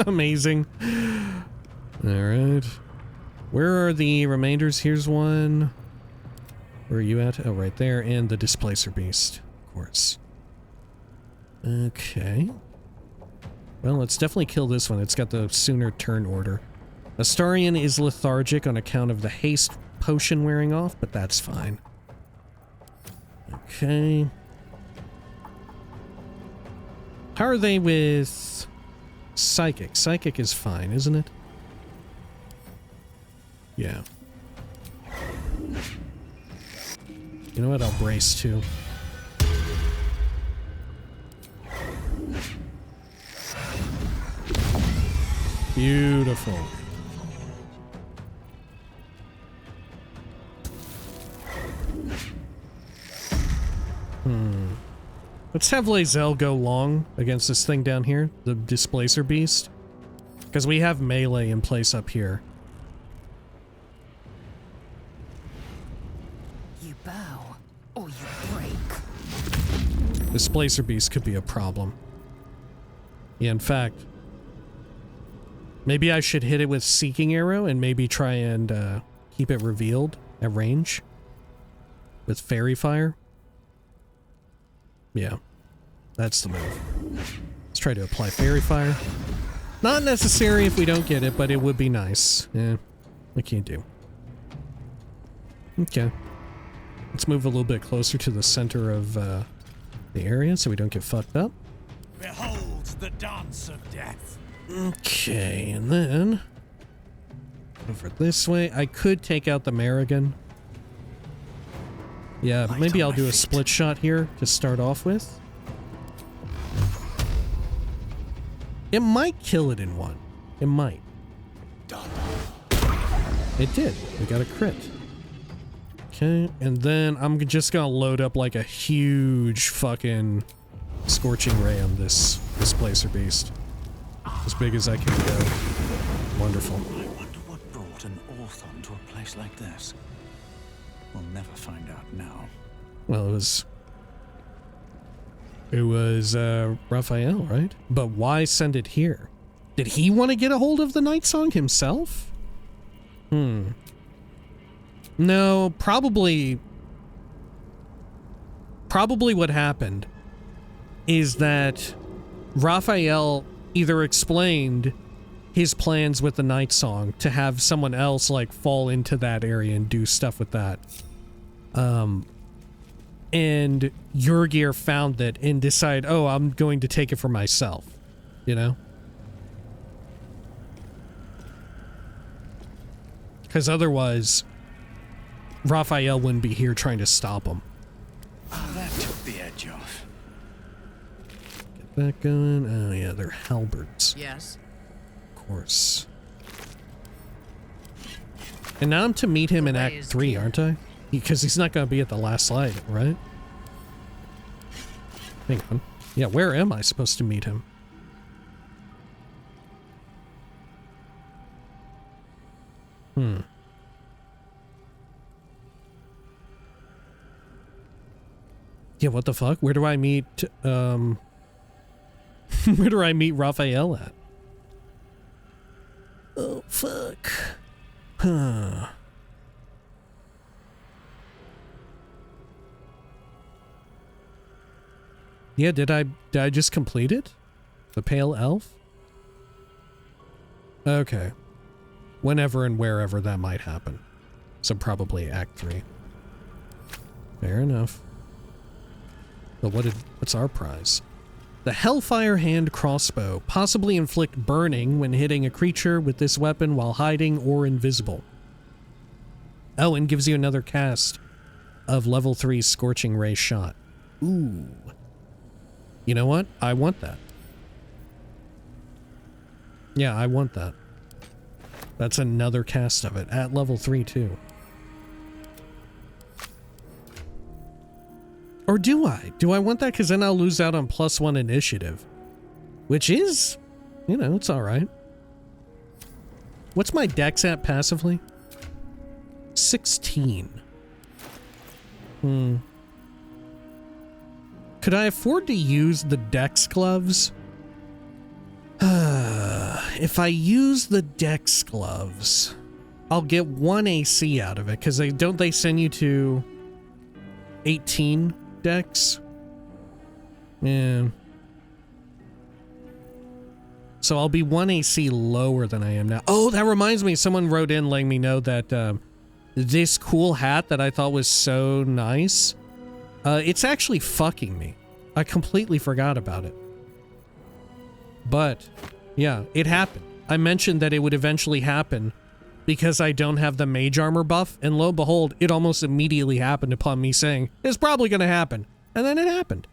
Amazing. Alright. Where are the remainders? Here's one. Where are you at? Oh, right there. And the Displacer Beast, of course. Okay. Well, let's definitely kill this one. It's got the sooner turn order. Astarion is lethargic on account of the haste potion wearing off, but that's fine. Okay. How are they with Psychic? Psychic is fine, isn't it? Yeah. You know what? I'll brace too. Beautiful. Let's have Lae'zel go long against this thing down here, the Displacer Beast. Because we have melee in place up here. You bow, or you break. Displacer Beast could be a problem. Yeah, in fact, maybe I should hit it with Seeking Arrow and maybe try and keep it revealed at range with Fairy Fire. Yeah, that's the move. Let's try to apply Fairy Fire. Not necessary if we don't get it, but it would be nice. Yeah, what can you do? Okay. Let's move a little bit closer to the center of the area so we don't get fucked up. Behold the dance of death. Okay, and then over this way. I could take out the Merrigan. Yeah, maybe I'll do a split shot here to start off with. It might kill it in one. It might. It did. We got a crit. Okay, and then I'm just gonna load up like a huge fucking Scorching Ray on this Displacer Beast. As big as I can go. Wonderful. I wonder what brought an Orthon to a place like this. We'll never find out now. Well, it was Raphael, right? But why send it here? Did he want to get a hold of the Night Song himself? No, probably what happened is that Raphael either explained his plans with the Night Song to have someone else like fall into that area and do stuff with that. And Yurgir found it and decided, oh, I'm going to take it for myself, you know? Because otherwise, Raphael wouldn't be here trying to stop him. Oh, that took the edge off. Get that going. Oh yeah, they're halberds. Yes. Of course. And now I'm to meet him in Act 3, aren't I? Because he's not going to be at the last light, right? Hang on. Yeah, where am I supposed to meet him? Yeah, what the fuck? Where do I meet, where do I meet Raphael at? Oh, fuck. Huh. Yeah, did I just complete it? The Pale Elf? Okay. Whenever and wherever that might happen. So probably Act 3. Fair enough. But what's our prize? The Hellfire Hand Crossbow. Possibly inflict burning when hitting a creature with this weapon while hiding or invisible. Oh, and gives you another cast of level 3 Scorching Ray shot. Ooh. You know what? I want that. Yeah, I want that. That's another cast of it at level 3 too. Or do I? Do I want that? Because then I'll lose out on +1 initiative. Which is, you know, it's alright. What's my dex at passively? 16. Could I afford to use the dex gloves? If I use the dex gloves, I'll get 1 AC out of it, because don't they send you to 18 dex? Yeah. So I'll be 1 AC lower than I am now. Oh, that reminds me, someone wrote in letting me know that this cool hat that I thought was so nice, it's actually fucking me. I completely forgot about it. But, yeah, it happened. I mentioned that it would eventually happen because I don't have the mage armor buff, and lo and behold, it almost immediately happened upon me saying, it's probably gonna happen. And then it happened.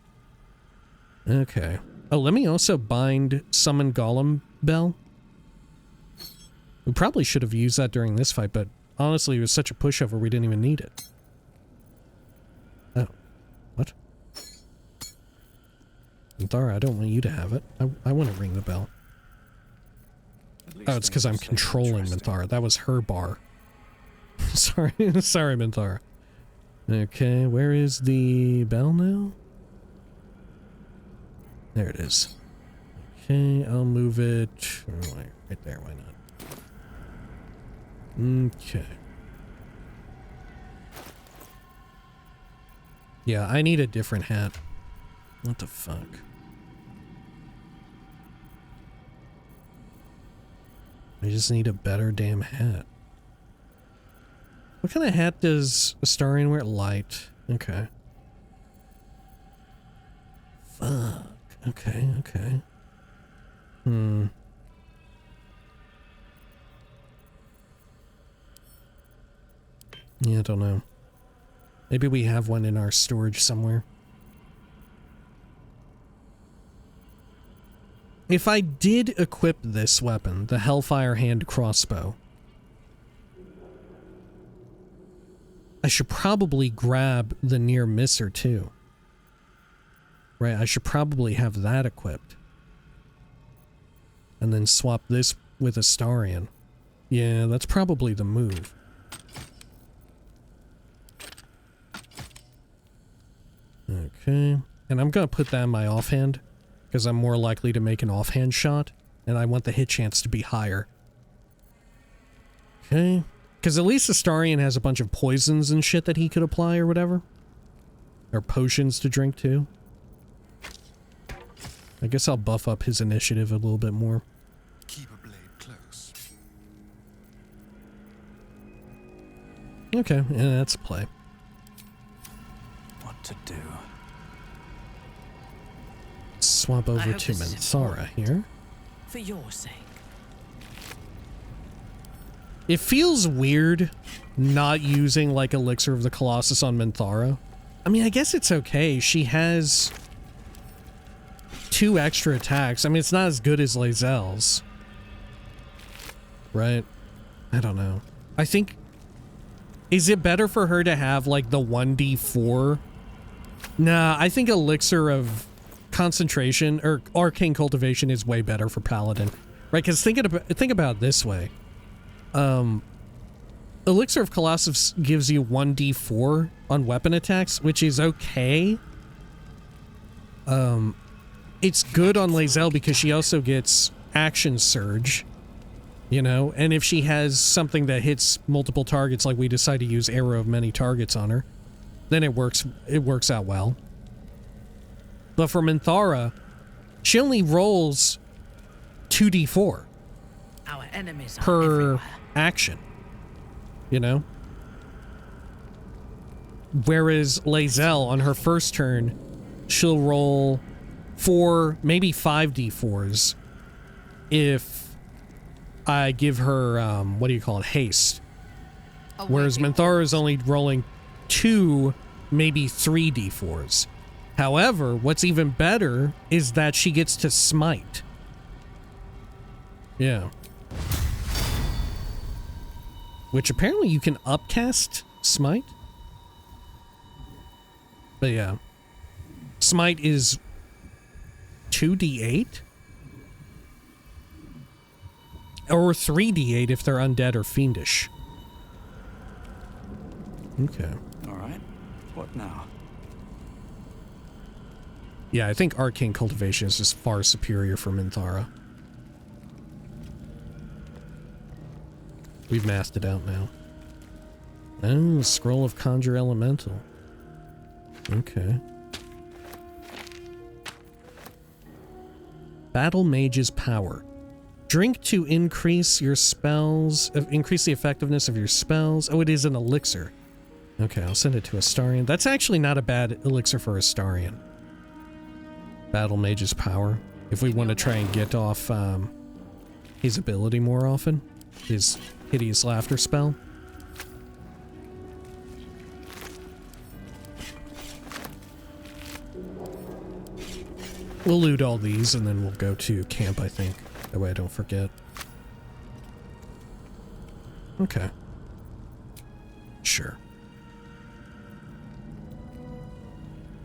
Okay. Oh, let me also bind Summon Golem Bell. We probably should have used that during this fight, but honestly, it was such a pushover we didn't even need it. Oh. What? Minthara, I don't want you to have it. I want to ring the bell. Oh, it's because I'm controlling Minthara. That was her bar. Sorry, sorry, Minthara. Okay, where is the bell now? There it is. Okay, I'll move it right there, why not? Okay. Yeah, I need a different hat. What the fuck? I just need a better damn hat. What kind of hat does Astarion wear? Light. Okay. Fuck. Okay, okay. Yeah, I don't know. Maybe we have one in our storage somewhere. If I did equip this weapon, the Hellfire Hand Crossbow, I should probably grab the Near Misser too. Right, I should probably have that equipped. And then swap this with Astarion. Yeah, that's probably the move. Okay, and I'm gonna put that in my offhand, because I'm more likely to make an offhand shot, and I want the hit chance to be higher. Okay, because at least Astarion has a bunch of poisons and shit that he could apply or whatever. Or potions to drink too. I guess I'll buff up his initiative a little bit more. Keep a blade close. Okay, yeah, that's a play. What to do? Swap over to Minthara here. For your sake. It feels weird not using like Elixir of the Colossus on Minthara. I mean, I guess it's okay. She has 2 extra attacks. I mean, it's not as good as Lae'zel's. Right? I don't know. I think Is it better for her to have like the 1d4? Nah, I think Elixir of Concentration or Arcane Cultivation is way better for Paladin. Right, because think about it this way. Elixir of Colossus gives you 1d4 on weapon attacks, which is okay. It's good on Lae'zel because she also gets Action Surge, you know, and if she has something that hits multiple targets, like we decide to use Arrow of Many Targets on her, then it works out well. But for Minthara, she only rolls 2d4 Our enemies are per everywhere. action, you know? Whereas Lae'zel, on her first turn, she'll roll 4, maybe 5d4s if I give her, what do you call it, haste. Whereas Minthara is only rolling 2, maybe 3d4s. However, what's even better is that she gets to smite. Yeah. Which apparently you can upcast smite. But yeah. Smite is 2d8? Or 3d8 if they're undead or fiendish. Okay. Alright, what now? Yeah, I think Arcane Cultivation is just far superior for Minthara. We've mathed it out now. Oh, Scroll of Conjure Elemental. Okay. Battle Mage's Power. Drink to increase your spells, increase the effectiveness of your spells. Oh, it is an elixir. Okay, I'll send it to Astarion. That's actually not a bad elixir for Astarion. Battle Mage's Power. If we want to try and get off his ability more often. His Hideous Laughter spell. We'll loot all these and then we'll go to camp, I think. That way I don't forget. Okay. Sure.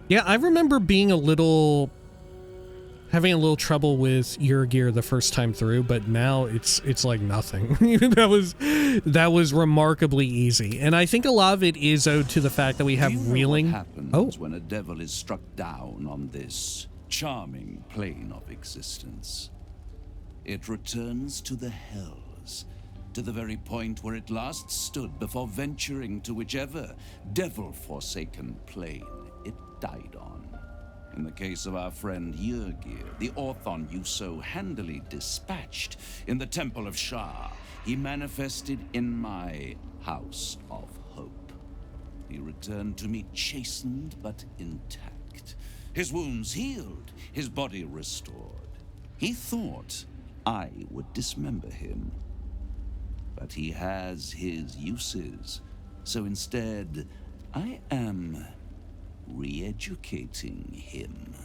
Yeah, I remember being having a little trouble with Yurgir the first time through, but now it's like nothing. that was remarkably easy, and I think a lot of it is owed to the fact that we have reeling. What happens when a devil is struck down on this charming plane of existence? It returns to the hells, to the very point where it last stood before venturing to whichever devil-forsaken plane it died on. In the case of our friend Yurgir, the Orthon you so handily dispatched in the Temple of Shar, he manifested in my House of Hope. He returned to me chastened but intact, his wounds healed, his body restored. He thought I would dismember him, but he has his uses, so instead I am re-educating him.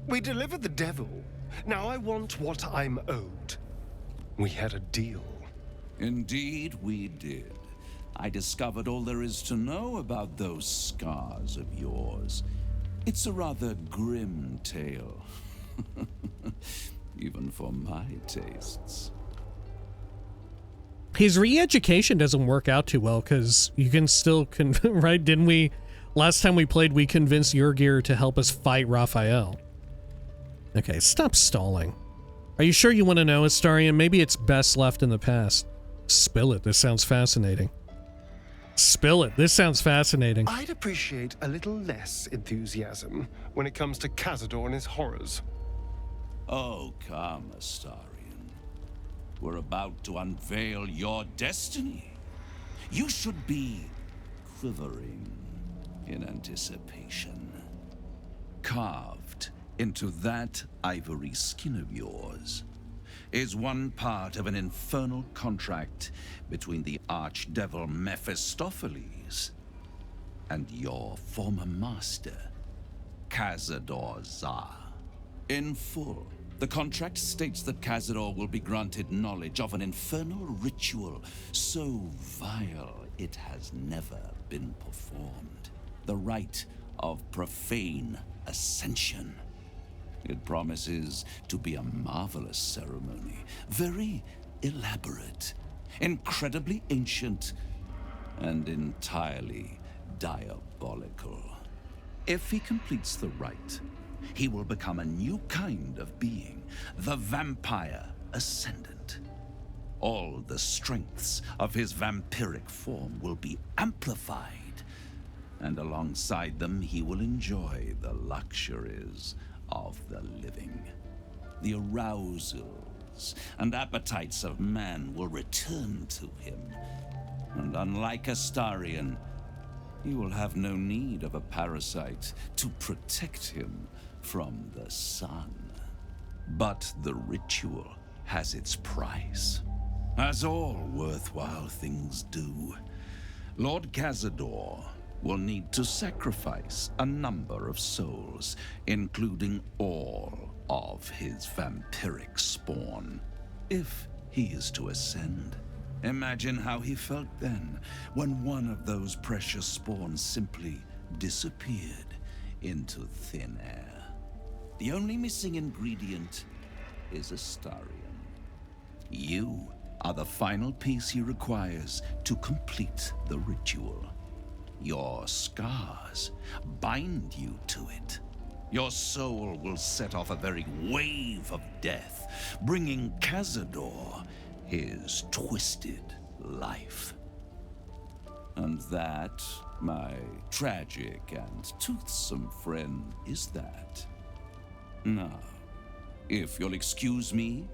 We delivered the devil. Now I want what I'm owed. We had a deal. Indeed we did. I discovered all there is to know about those scars of yours. It's a rather grim tale. Even for my tastes. His re-education doesn't work out too well because you can still right? Didn't we? Last time we played, we convinced Yurgir to help us fight Raphael. Okay, stop stalling. Are you sure you want to know, Astarion? Maybe it's best left in the past. Spill it. This sounds fascinating. Spill it. This sounds fascinating. I'd appreciate a little less enthusiasm when it comes to Cazador and his horrors. Oh, come, Astarion. We're about to unveil your destiny. You should be quivering in anticipation. Carved into that ivory skin of yours is one part of an infernal contract between the archdevil Mephistopheles and your former master, Cazador Zar. In full, the contract states that Cazador will be granted knowledge of an infernal ritual so vile it has never been performed. The rite of profane ascension. It promises to be a marvelous ceremony, very elaborate, incredibly ancient, and entirely diabolical. If he completes the rite, he will become a new kind of being, the Vampire Ascendant. All the strengths of his vampiric form will be amplified, and alongside them he will enjoy the luxuries of the living. The arousals and appetites of man will return to him, and unlike Astarion, he will have no need of a parasite to protect him from the sun. But the ritual has its price, as all worthwhile things do. Lord Cazador will need to sacrifice a number of souls, including all of his vampiric spawn, if he is to ascend. Imagine how he felt then, when one of those precious spawns simply disappeared into thin air. The only missing ingredient is Astarion. You are the final piece he requires to complete the ritual. Your scars bind you to it. Your soul will set off a very wave of death, bringing Cazador his twisted life. And that, my tragic and toothsome friend, is that. Now, if you'll excuse me,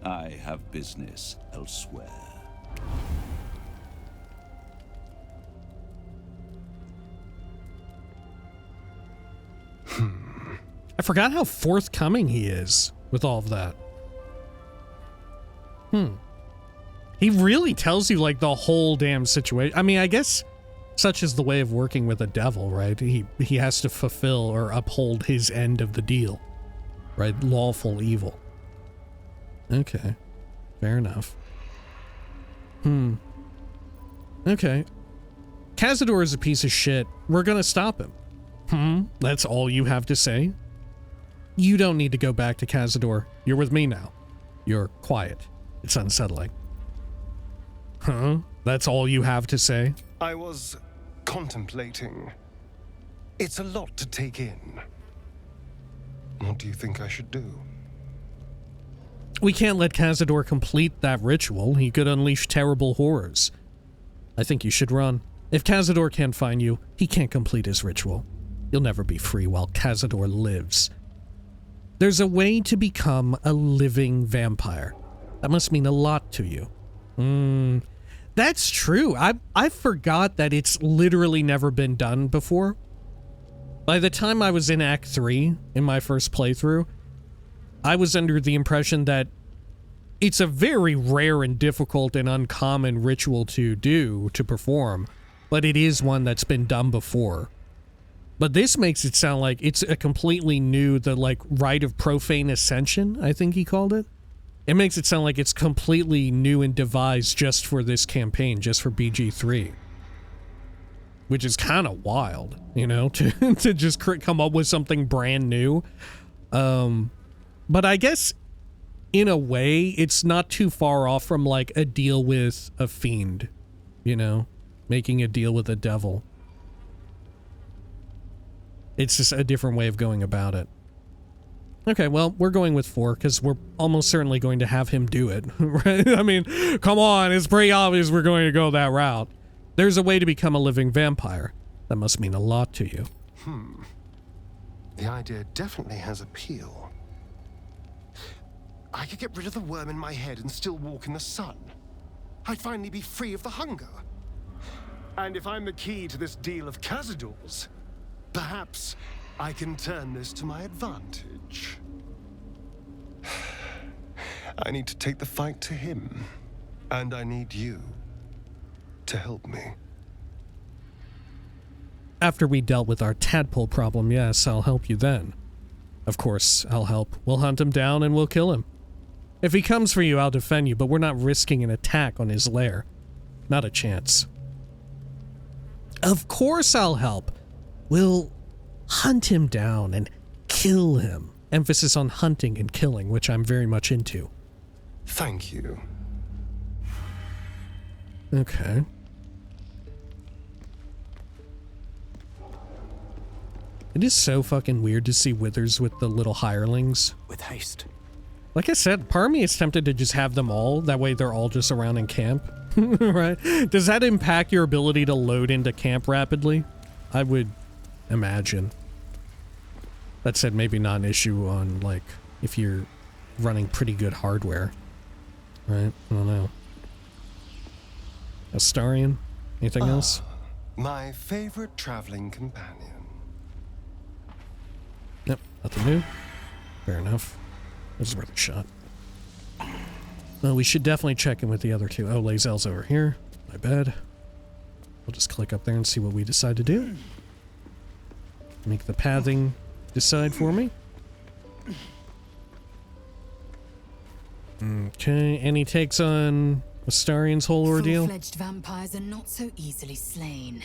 I have business elsewhere. I forgot how forthcoming he is with all of that. He really tells you, like, the whole damn situation. I mean, I guess such is the way of working with a devil, right? He has to fulfill or uphold his end of the deal, right? Lawful evil. Okay. Fair enough. Okay. Cazador is a piece of shit. We're gonna stop him. That's all you have to say? You don't need to go back to Cazador. You're with me now. You're quiet. It's unsettling. That's all you have to say? I was contemplating. It's a lot to take in. What do you think I should do? We can't let Cazador complete that ritual. He could unleash terrible horrors. I think you should run. If Cazador can't find you, he can't complete his ritual. You'll never be free while Cazador lives. There's a way to become a living vampire. That must mean a lot to you. That's true. I forgot that it's literally never been done before. By the time I was in Act 3, in my first playthrough, I was under the impression that it's a very rare and difficult and uncommon ritual to do, to perform, but it is one that's been done before. But this makes it sound like it's a completely new, the, like, rite of profane ascension, I think he called it. It makes it sound like it's completely new and devised just for this campaign, just for BG3. Which is kind of wild, you know, to just come up with something brand new. But I guess, in a way, it's not too far off from, like, a deal with a fiend, you know? Making a deal with a devil. It's just a different way of going about it. Okay, well, we're going with 4, because we're almost certainly going to have him do it, right? I mean, come on, it's pretty obvious we're going to go that route. There's a way to become a living vampire. That must mean a lot to you. The idea definitely has appeal. I could get rid of the worm in my head and still walk in the sun. I'd finally be free of the hunger. And if I'm the key to this deal of Cazador's, perhaps I can turn this to my advantage. I need to take the fight to him, and I need you to help me. After we dealt with our tadpole problem, yes, I'll help you then. Of course, I'll help. We'll hunt him down and we'll kill him. If he comes for you, I'll defend you, but we're not risking an attack on his lair. Not a chance. Of course I'll help. We'll hunt him down and kill him. Emphasis on hunting and killing, which I'm very much into. Thank you. Okay. It is so fucking weird to see withers with the little hirelings. With haste. Like I said, part of me is tempted to just have them all. That way they're all just around in camp. Right? Does that impact your ability to load into camp rapidly? I would imagine. That said, maybe not an issue on, like, if you're running pretty good hardware. Right? I don't know. Astarion? Anything else? My favorite traveling companion. Yep, nothing new. Fair enough. This is worth a shot. Well, we should definitely check in with the other two. Oh, Lae'zel's over here. My bad. I'll just click up there and see what we decide to do. Make the pathing decide for me. Okay, any takes on Astarion's whole ordeal? Full-fledged vampires are not so easily slain.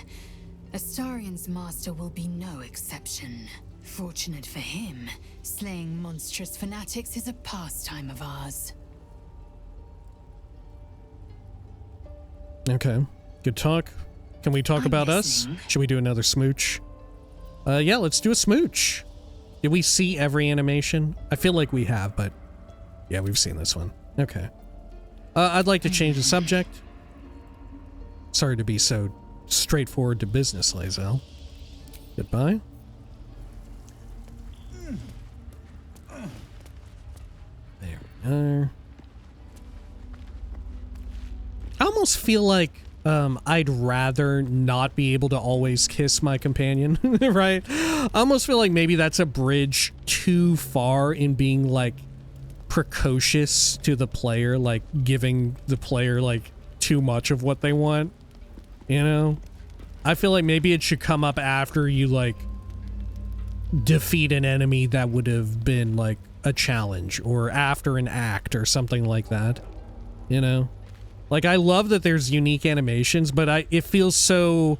Astarion's master will be no exception. Fortunate for him, slaying monstrous fanatics is a pastime of ours. Okay, good talk. Can we talk about us? Should we do another smooch? Yeah, let's do a smooch. Did we see every animation? I feel like we have, but yeah, we've seen this one. Okay. I'd like to change the subject. Sorry to be so straightforward to business, Lae'zel. Goodbye. There we are. I almost feel like I'd rather not be able to always kiss my companion, right? I almost feel like maybe that's a bridge too far in being, like, precocious to the player, like, giving the player, like, too much of what they want, you know? I feel like maybe it should come up after you, like, defeat an enemy that would have been, like, a challenge, or after an act or something like that, you know? Like, I love that there's unique animations, but it feels so,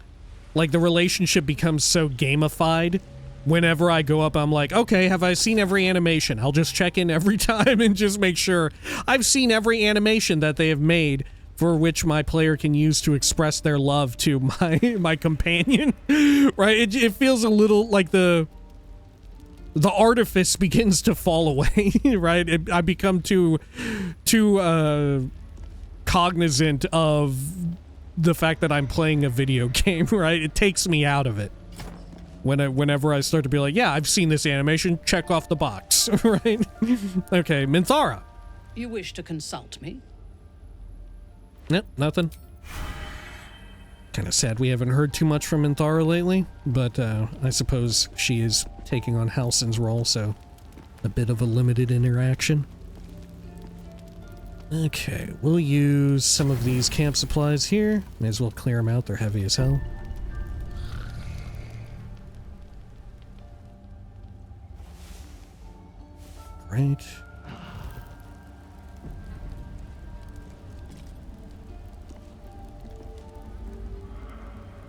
like, the relationship becomes so gamified. Whenever I go up, I'm like, okay, have I seen every animation? I'll just check in every time and just make sure I've seen every animation that they have made for which my player can use to express their love to my companion, right? It feels a little like the artifice begins to fall away, right? I become too cognizant of the fact that I'm playing a video game, right? It takes me out of it. Whenever I start to be like, yeah, I've seen this animation, check off the box, right? Okay, Minthara. You wish to consult me? Nope, nothing. Kind of sad we haven't heard too much from Minthara lately, but I suppose she is taking on Halsin's role, so a bit of a limited interaction. Okay, we'll use some of these camp supplies here. May as well clear them out, they're heavy as hell. Great.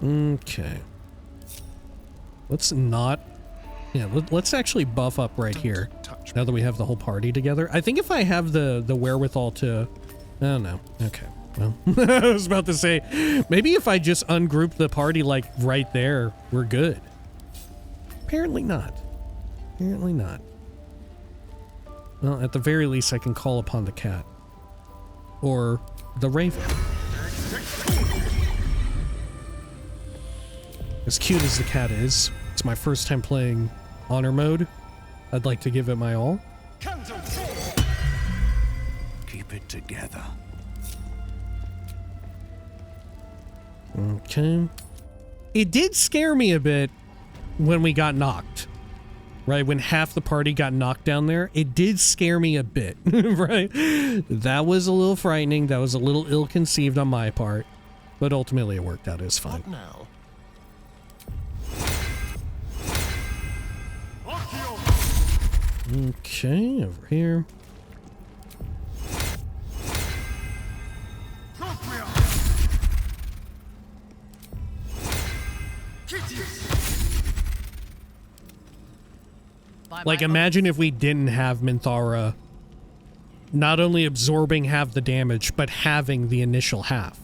Okay. Let's not... Yeah, let's actually buff up right here, now that we have the whole party together. I think if I have the wherewithal to... Oh, no. Okay. Well, I was about to say, maybe if I just ungroup the party, like, right there, we're good. Apparently not. Apparently not. Well, at the very least, I can call upon the cat. Or the raven. As cute as the cat is, it's my first time playing honor mode. I'd like to give it my all. Keep it together. Okay. It did scare me a bit when we got knocked. Right? When half the party got knocked down there, it did scare me a bit. Right? That was a little frightening. That was a little ill-conceived on my part. But ultimately it worked out. It was fine. What now? Okay, over here. Like, imagine if we didn't have Minthara not only absorbing half the damage, but having the initial half.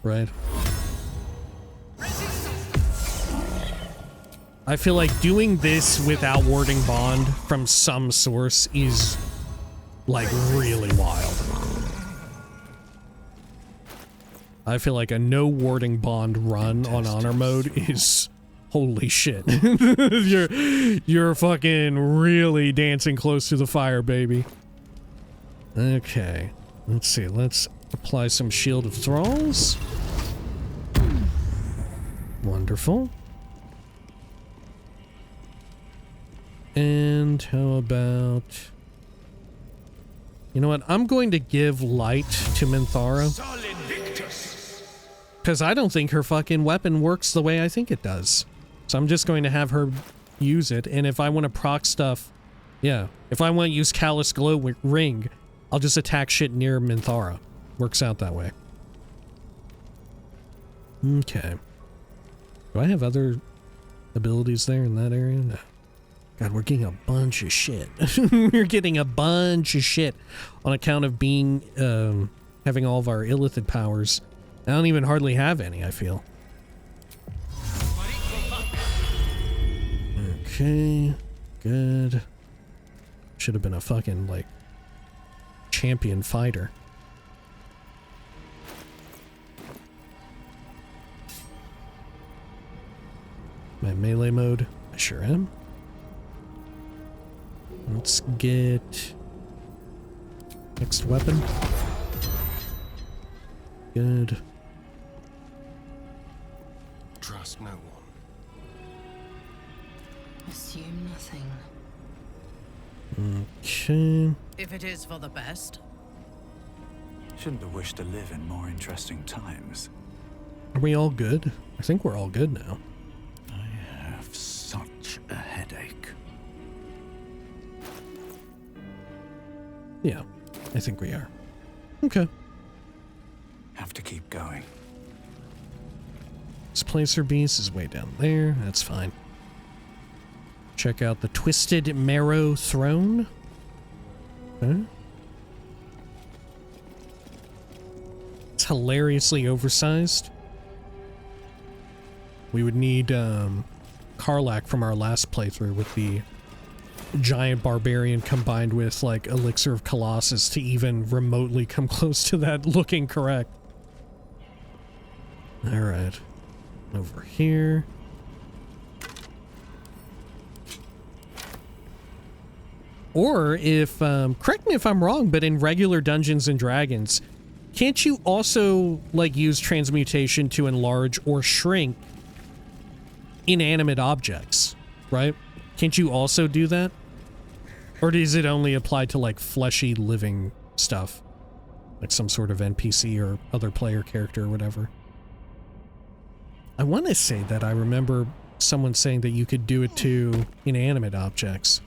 Right? I feel like doing this without Warding Bond from some source is, like, really wild. I feel like a no Warding Bond run on Honor Mode is... Holy shit. You're fucking really dancing close to the fire, baby. Okay. Let's see. Let's apply some Shield of Thralls. Wonderful. And how about... You know what? I'm going to give light to Minthara. Because I don't think her fucking weapon works the way I think it does. So I'm just going to have her use it, and if I want to proc stuff, yeah, if I want to use Callous Glow Ring, I'll just attack shit near Minthara. Works out that way. Okay. Do I have other abilities there in that area? No. God, we're getting a bunch of shit. We're getting a bunch of shit on account of being, having all of our illithid powers. I don't even hardly have any, I feel. Okay, good. Should have been a fucking, like, champion fighter. My melee mode? I sure am. Let's get next weapon. Good. Trust no one. Assume nothing. Okay. If it is for the best. Shouldn't have wished to live in more interesting times. Are we all good? I think we're all good now. I have such a headache. Yeah, I think we are. Okay. Have to keep going. Displacer Beast is way down there. That's fine. Check out the Twisted Marrow Throne. Okay. It's hilariously oversized. We would need Karlach from our last playthrough with the giant barbarian combined with like Elixir of Colossus to even remotely come close to that looking correct. Alright. Over here. Or if, correct me if I'm wrong, but in regular Dungeons and Dragons, can't you also, like, use transmutation to enlarge or shrink inanimate objects, right? Can't you also do that? Or does it only apply to, like, fleshy living stuff? Like some sort of NPC or other player character or whatever. I want to say that I remember someone saying that you could do it to inanimate objects.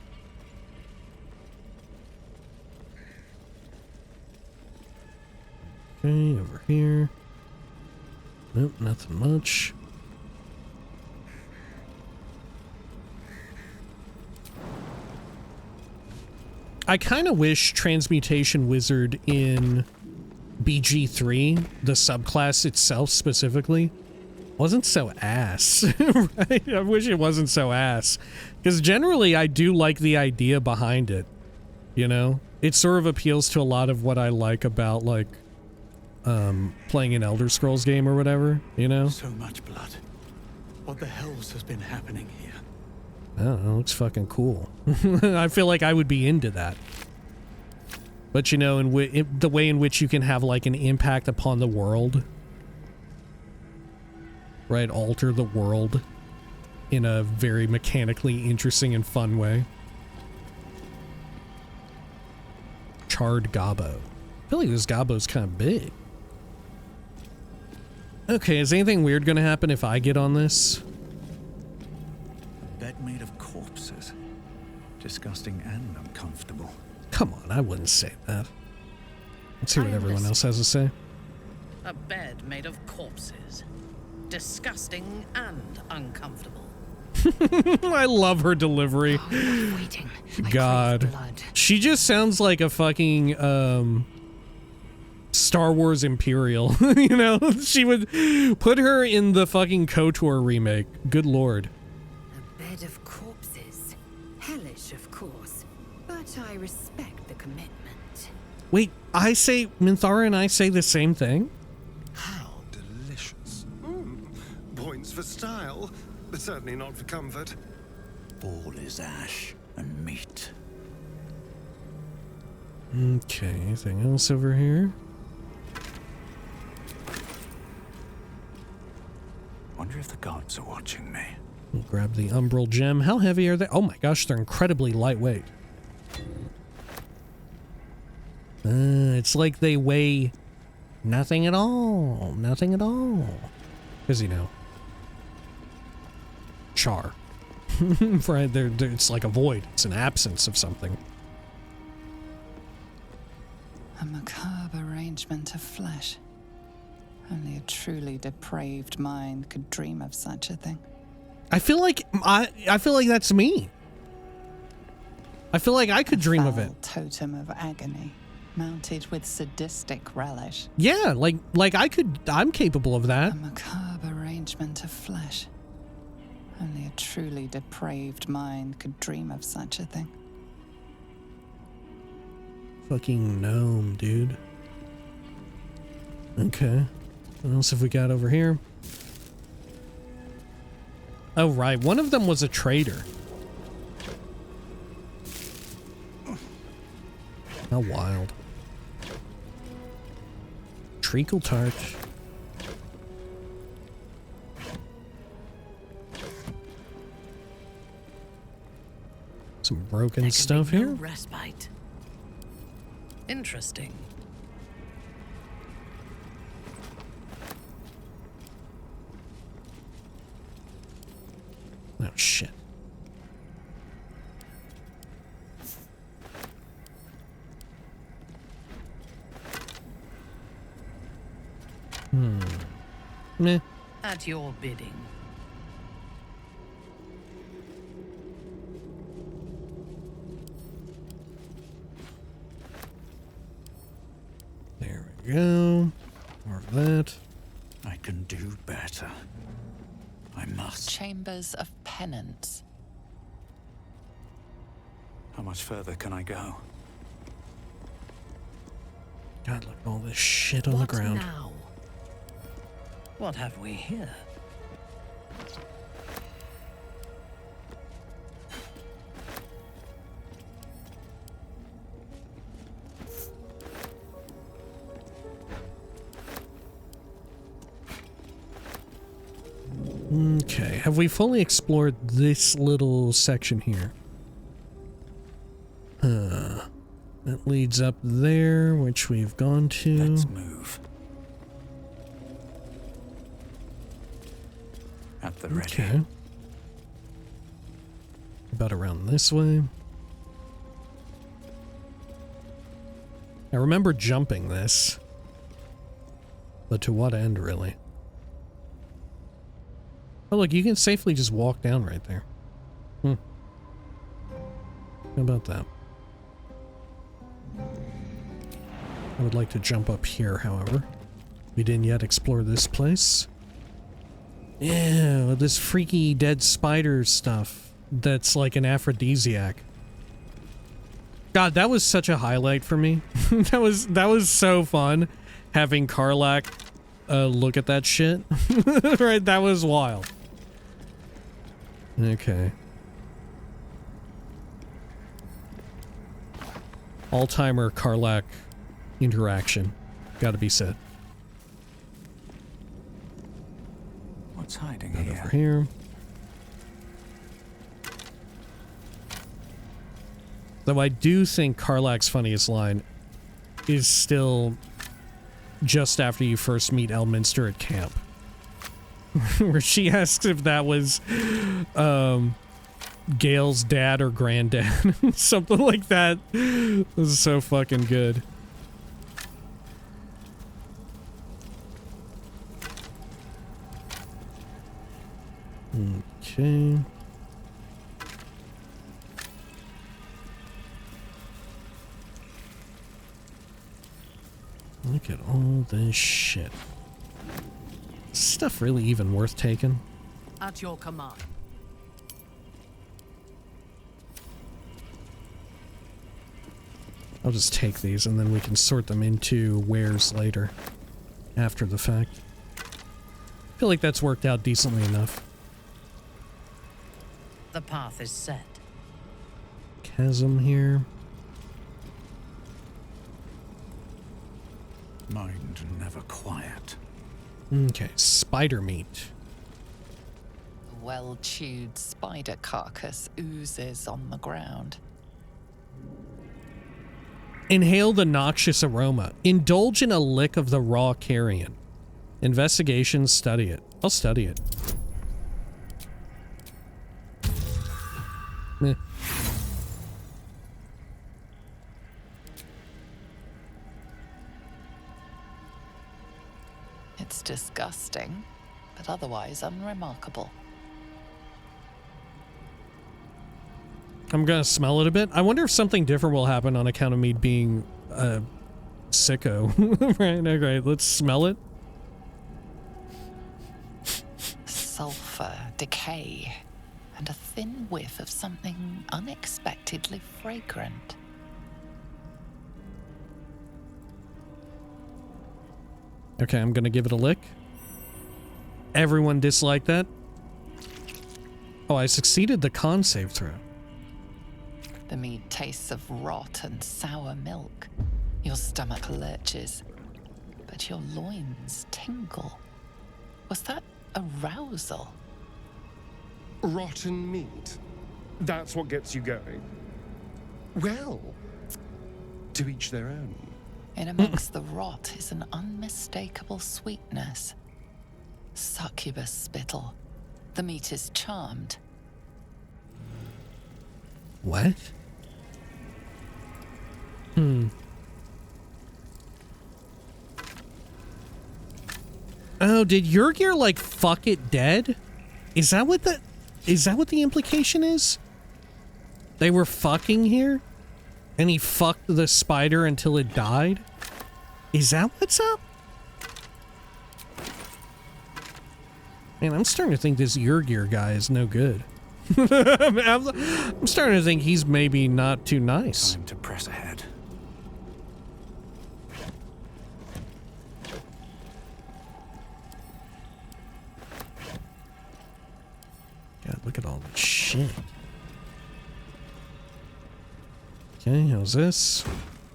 Okay, over here. Nope, nothing much. I kind of wish Transmutation Wizard in BG3, the subclass itself specifically, wasn't so ass. Right? I wish it wasn't so ass. Because generally I do like the idea behind it. You know? It sort of appeals to a lot of what I like about, like, playing an Elder Scrolls game or whatever, you know? So much blood. What the hell's has been happening here? I don't know, it looks fucking cool. I feel like I would be into that. But you know, in the way in which you can have like an impact upon the world, right? Alter the world in a very mechanically interesting and fun way. Charred Gobbo. I feel like this Gobbo's kind of big. Okay, is anything weird gonna happen if I get on this? A bed made of corpses. Disgusting and uncomfortable. Come on, I wouldn't say that. Let's hear what everyone else has to say. A bed made of corpses. Disgusting and uncomfortable. I love her delivery. Oh, waiting. God. She just sounds like a fucking, Star Wars Imperial. You know? She would put her in the fucking KOTOR remake. Good lord. A bed of corpses. Hellish, of course. But I respect the commitment. Wait, Minthara and I say the same thing? How delicious. Points for style, but certainly not for comfort. All is ash and meat. Okay, anything else over here? Wonder if the gods are watching me. We'll grab the Umbral Gem. How heavy are they? Oh my gosh, they're incredibly lightweight. It's like they weigh nothing at all. Nothing at all. Because, you know, char. Right? It's like a void. It's an absence of something. A macabre arrangement of flesh. Only a truly depraved mind could dream of such a thing. I feel like that's me. I feel like I could dream of it. Totem of agony, mounted with sadistic relish. Yeah, I'm capable of that. A macabre arrangement of flesh. Only a truly depraved mind could dream of such a thing. Fucking gnome, dude. Okay. What else have we got over here? Oh, right. One of them was a traitor. How wild. Treacle tart. Some broken stuff here. Respite. Interesting. Oh, shit. Meh. At your bidding. There we go. More of that. I can do better. I must. Chambers of penance. How much further can I go? God, look at all this shit on the ground. What now? What have we here? Okay, have we fully explored this little section here? That leads up there, which we've gone to. Let's move. At the ready. Okay. About around this way. I remember jumping this. But to what end, really? Oh, look, you can safely just walk down right there. How about that? I would like to jump up here, however. We didn't yet explore this place. Yeah, this freaky dead spider stuff that's like an aphrodisiac. God, that was such a highlight for me. that was so fun, having Karlach look at that shit. Right, that was wild. Okay. All-timer Karlach interaction. Gotta be said. What's hiding Right here? over here. Though I do think Karlach's funniest line is still just after you first meet Elminster at camp. Where she asks if that was Gale's dad or granddad. Something like that. This is so fucking good. Okay. Look at all this shit. Is stuff really even worth taking? At your command. I'll just take these and then we can sort them into wares later. After the fact. I feel like that's worked out decently enough. The path is set. Chasm here. Mind never quiet. Okay, spider meat. A well-chewed spider carcass oozes on the ground. Inhale the noxious aroma. Indulge in a lick of the raw carrion. Investigation, study it. I'll study it. Meh. It's disgusting, but otherwise unremarkable. I'm gonna smell it a bit. I wonder if something different will happen on account of me being a sicko. Right, okay, let's smell it. Sulfur, decay, and a thin whiff of something unexpectedly fragrant. Okay, I'm gonna give it a lick. Everyone disliked that. Oh, I succeeded the con save throw. The meat tastes of rot and sour milk. Your stomach lurches, but your loins tingle. Was that arousal? Rotten meat. That's what gets you going. Well, to each their own. In amongst the rot is an unmistakable sweetness. Succubus spittle. The meat is charmed. What? Oh, did Yurgir like fuck it dead? Is that what the implication is? They were fucking here? And he fucked the spider until it died? Is that what's up? Man, I'm starting to think this Yurgir guy is no good. I'm starting to think he's maybe not too nice. Time to press ahead. God, look at all this shit. Okay, how's this?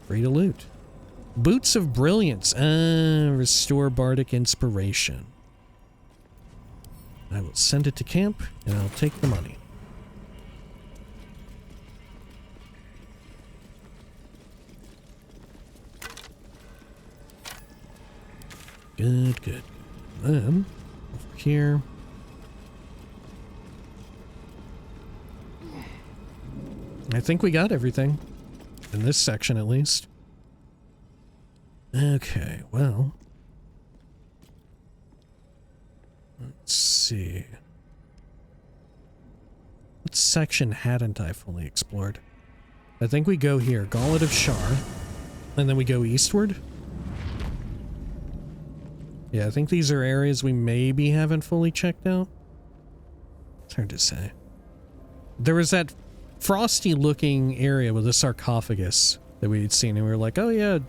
Free to loot. Boots of Brilliance. Restore bardic inspiration. I will send it to camp, and I'll take the money. Good, good. Then, over here. I think we got everything. In this section, at least. Okay, well. Let's see. What section hadn't I fully explored? I think we go here, Gauntlet of Shar, and then we go eastward. Yeah, I think these are areas we maybe haven't fully checked out. It's hard to say. There was that frosty-looking area with a sarcophagus that we had seen, and we were like, oh yeah,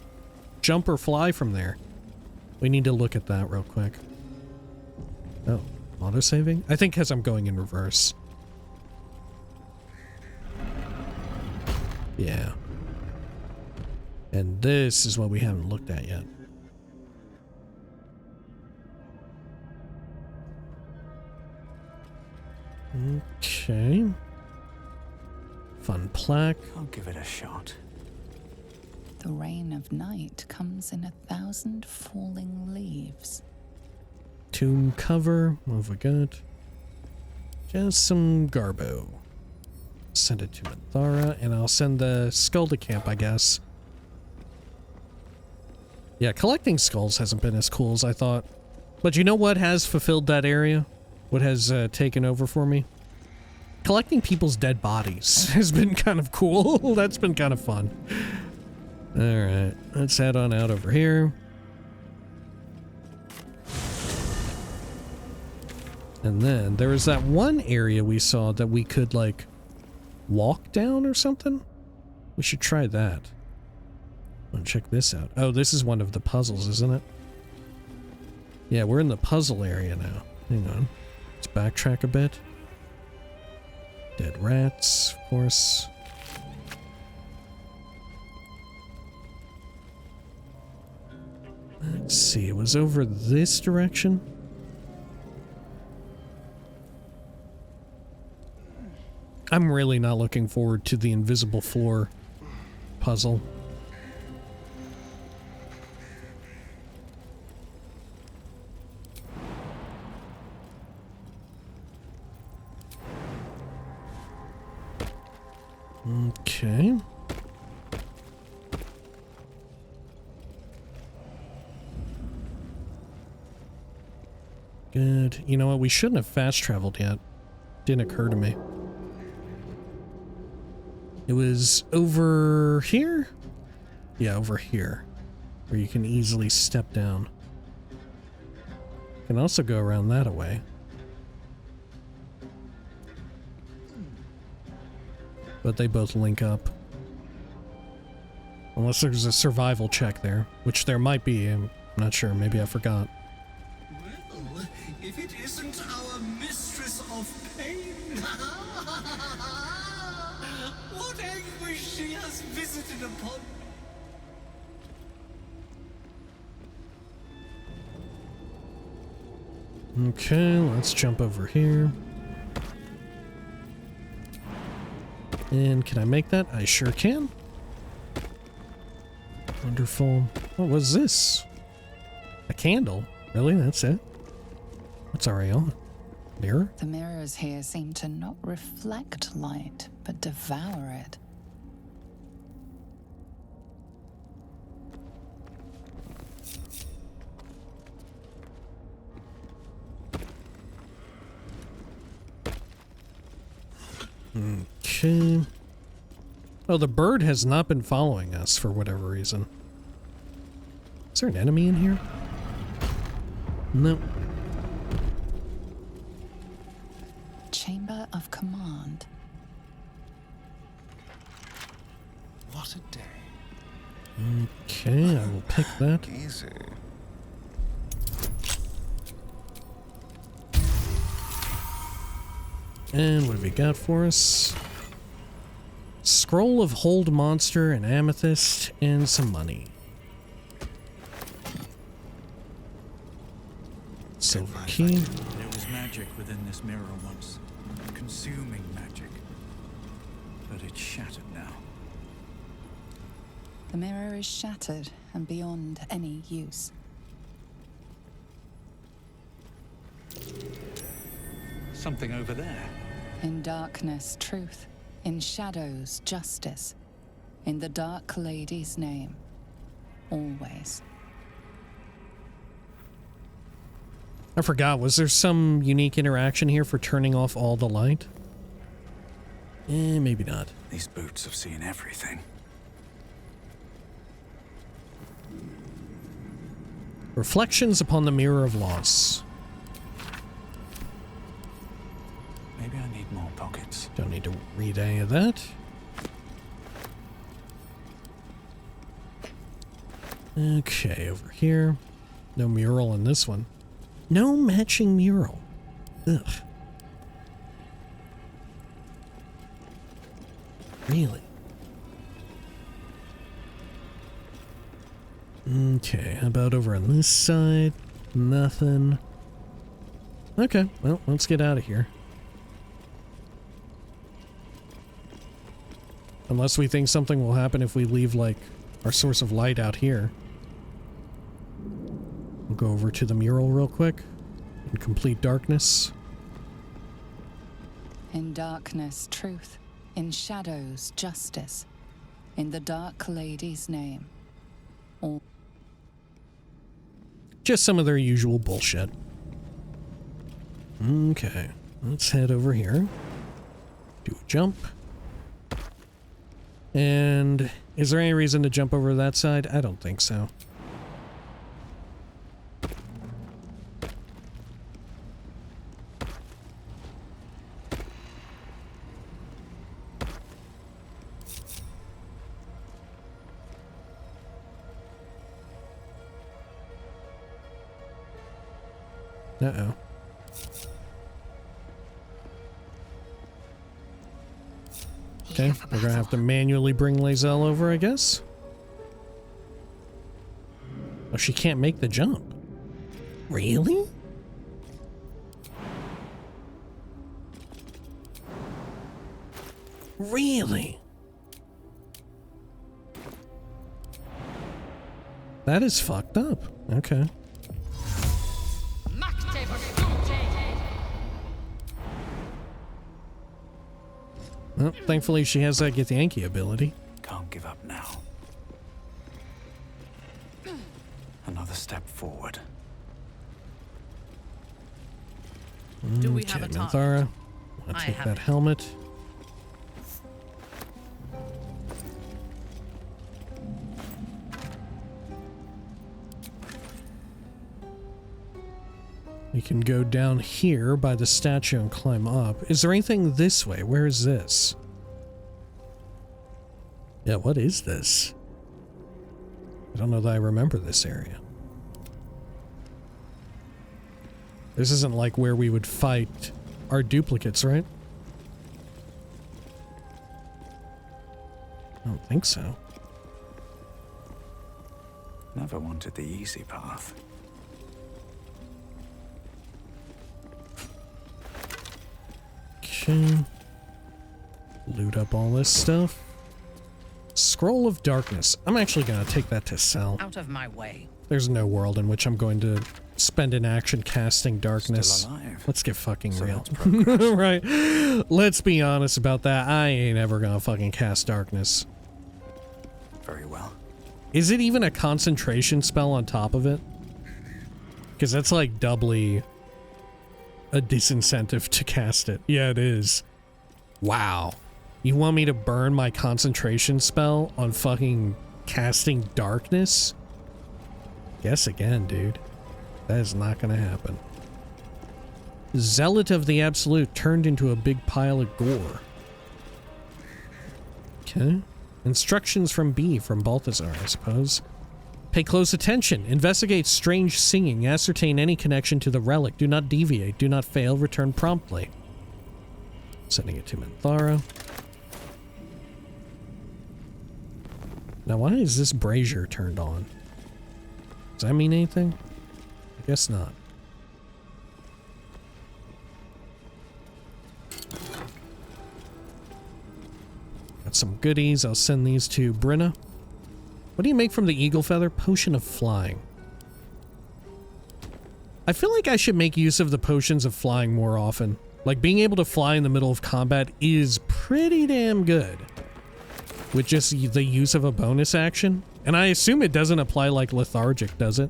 jump or fly from there. We need to look at that real quick. Oh, auto-saving? I think because I'm going in reverse. Yeah. And this is what we haven't looked at yet. Okay. Fun plaque. I'll give it a shot. The rain of night comes in 1,000 falling leaves. Tomb cover. What have we got? Just some garbo. Send it to Mathara, and I'll send the skull to camp, I guess. Yeah, collecting skulls hasn't been as cool as I thought. But you know what has fulfilled that area? What has taken over for me? Collecting people's dead bodies has been kind of cool. That's been kind of fun. Alright, let's head on out over here. And then there was that one area we saw that we could, like, walk down or something. We should try that. Check this out. Oh, this is one of the puzzles, isn't it? Yeah, we're in the puzzle area now. Hang on. Let's backtrack a bit. Dead rats, of course. Let's see, it was over this direction. I'm really not looking forward to the invisible floor puzzle. Okay. Good. You know what? We shouldn't have fast traveled yet. Didn't occur to me. It was over here? Yeah, over here. Where you can easily step down. You can also go around that way. But they both link up. Unless there's a survival check there, which there might be. I'm not sure. Maybe I forgot. Well, if it isn't our mistress of pain. What anguish she has visited upon. Okay, let's jump over here. And can I make that? I sure can. Wonderful. What was this? A candle? Really? That's it? What's Ariel? Mirror? The mirrors here seem to not reflect light, but devour it. Okay. Oh, the bird has not been following us for whatever reason. Is there an enemy in here? No. Chamber of Command. What a day. Okay, I will pick that. Easy. And what have we got for us? Scroll of Hold Monster, an amethyst, and some money. Silver key. There was magic within this mirror once. Consuming magic. But it's shattered now. The mirror is shattered and beyond any use. Something over there. In darkness, truth. In shadows, justice. In the Dark Lady's name. Always. I forgot, was there some unique interaction here for turning off all the light? Maybe not. These boots have seen everything. Reflections upon the Mirror of Loss. Maybe I need more pockets. Don't need to read any of that. Okay, over here. No mural in this one. No matching mural. Ugh. Really? Okay, how about over on this side? Nothing. Okay, well, let's get out of here. Unless we think something will happen if we leave, like, our source of light out here. We'll go over to the mural real quick. In complete darkness. In darkness, truth. In shadows, justice. In the Dark Lady's name. All. Just some of their usual bullshit. Okay, let's head over here. Do a jump. And is there any reason to jump over that side? I don't think so. Uh-oh. Okay, we're gonna have to manually bring Lae'zel over, I guess. Oh, she can't make the jump. Really? Really? That is fucked up. Okay. Well, thankfully she has that Githyanki ability. Can't give up now. Another step forward. Do we have a Minthara. target? I'll I take have that it. helmet. You can go down here by the statue and climb up. Is there anything this way? Where is this? Yeah, what is this? I don't know that I remember this area. This isn't like where we would fight our duplicates, right? I don't think so. Never wanted the easy path. Okay. Loot up all this stuff. Scroll of Darkness. I'm actually going to take that to sell. Out of my way. There's no world in which I'm going to spend an action casting darkness. Still alive. Let's get fucking So real. that's progress. Right. Let's be honest about that. I ain't ever going to fucking cast darkness. Very well. Is it even a concentration spell on top of it? Because that's like doubly a disincentive to cast it. Yeah, it is. Wow. You want me to burn my concentration spell on fucking casting darkness? Guess again, dude. That is not gonna happen. Zealot of the Absolute turned into a big pile of gore. Okay. Instructions from B from Balthazar, I suppose. Pay close attention. Investigate strange singing. Ascertain any connection to the relic. Do not deviate. Do not fail. Return promptly. Sending it to Minthara. Now, why is this brazier turned on? Does that mean anything? I guess not. Got some goodies. I'll send these to Brenna. What do you make from the eagle feather? Potion of flying. I feel like I should make use of the potions of flying more often. Like, being able to fly in the middle of combat is pretty damn good. With just the use of a bonus action. And I assume it doesn't apply like lethargic, does it?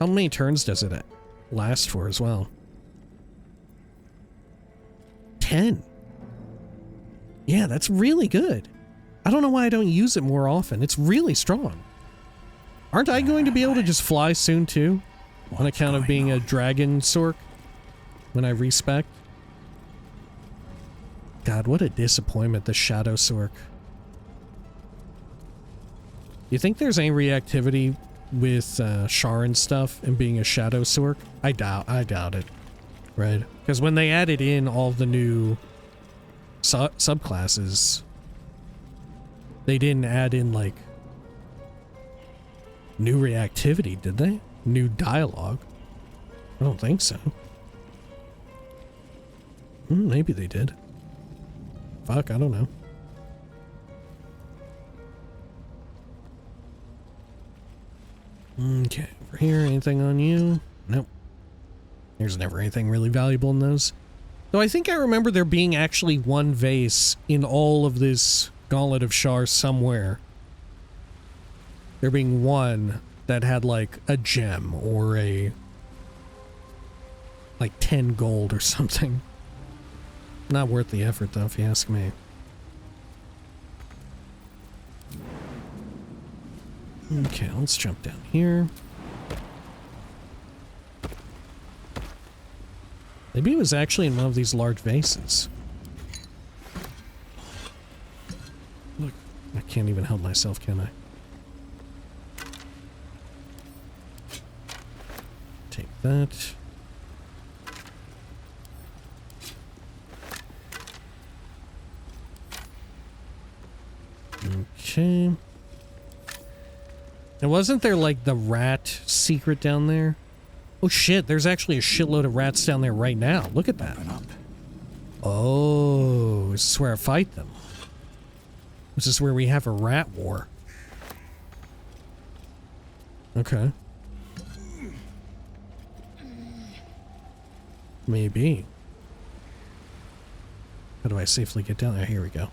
How many turns does it last for as well? 10. Yeah, that's really good. I don't know why I don't use it more often. It's really strong. Aren't I going to be able to just fly soon too? On account of being a dragon sork? When I respec? God, what a disappointment, the Shadow Sork. You think there's any reactivity with Shar and stuff and being a Shadow Sork? I doubt it. Right? Because when they added in all the new subclasses, they didn't add in, like, new reactivity, did they? New dialogue? I don't think so. Maybe they did. Fuck, I don't know. Okay, over here, anything on you? Nope. There's never anything really valuable in those. Though I think I remember there being actually one vase in all of this Gauntlet of Shar somewhere. There being one that had like a gem or a like 10 gold or something. Not worth the effort though, if you ask me. Okay, let's jump down here. Maybe it was actually in one of these large vases. Look, I can't even help myself, can I? Take that. Okay. And wasn't there like the rat secret down there? Oh shit, there's actually a shitload of rats down there right now. Look at that. Oh, this is where I fight them. This is where we have a rat war. Okay. Maybe. How do I safely get down there? Here we go.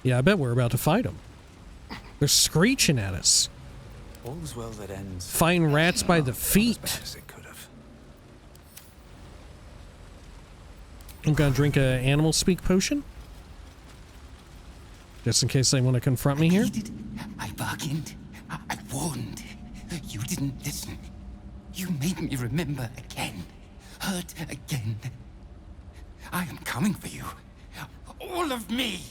Yeah, I bet we're about to fight them. They're screeching at us. All's well that ends. Fighting rats by the feet. I'm gonna drink a animal speak potion. Just in case they want to confront me here. I bargained. I warned. You didn't listen. You made me remember again. Hurt again. I am coming for you. All of me.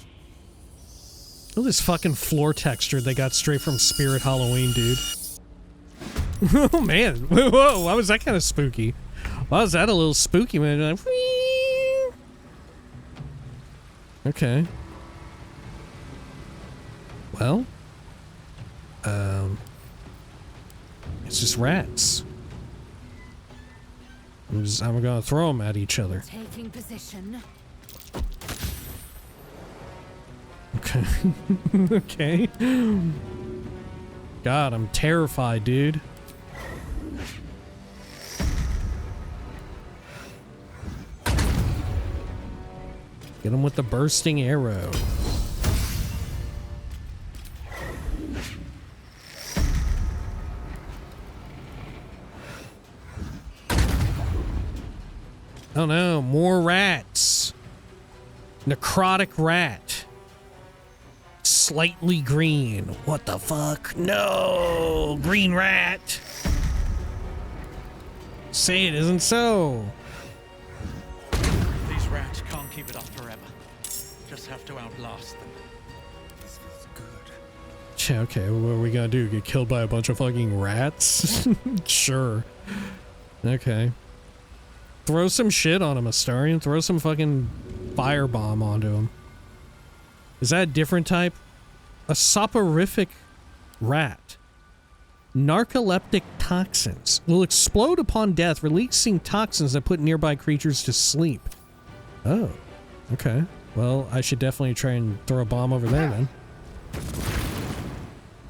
Look at this fucking floor texture they got straight from Spirit Halloween, dude. Oh man. Whoa, why was that kind of spooky? Why was that a little spooky, man? Okay. Well, it's just rats. I'm gonna throw them at each other. Taking position. Okay. Okay. God, I'm terrified, dude. Get him with the bursting arrow. Oh no, more rats. Necrotic rat. Slightly green. What the fuck? No! Green rat! Say it isn't so. These rats can't keep it up forever. Just have to outlast them. This feels good. Yeah, okay, what are we gonna do? Get killed by a bunch of fucking rats? Sure. Okay. Throw some shit on him, Astarion. Throw some fucking firebomb onto him. Is that a different type? A soporific rat. Narcoleptic toxins. Will explode upon death, releasing toxins that put nearby creatures to sleep. Oh. Okay. Well, I should definitely try and throw a bomb over there then.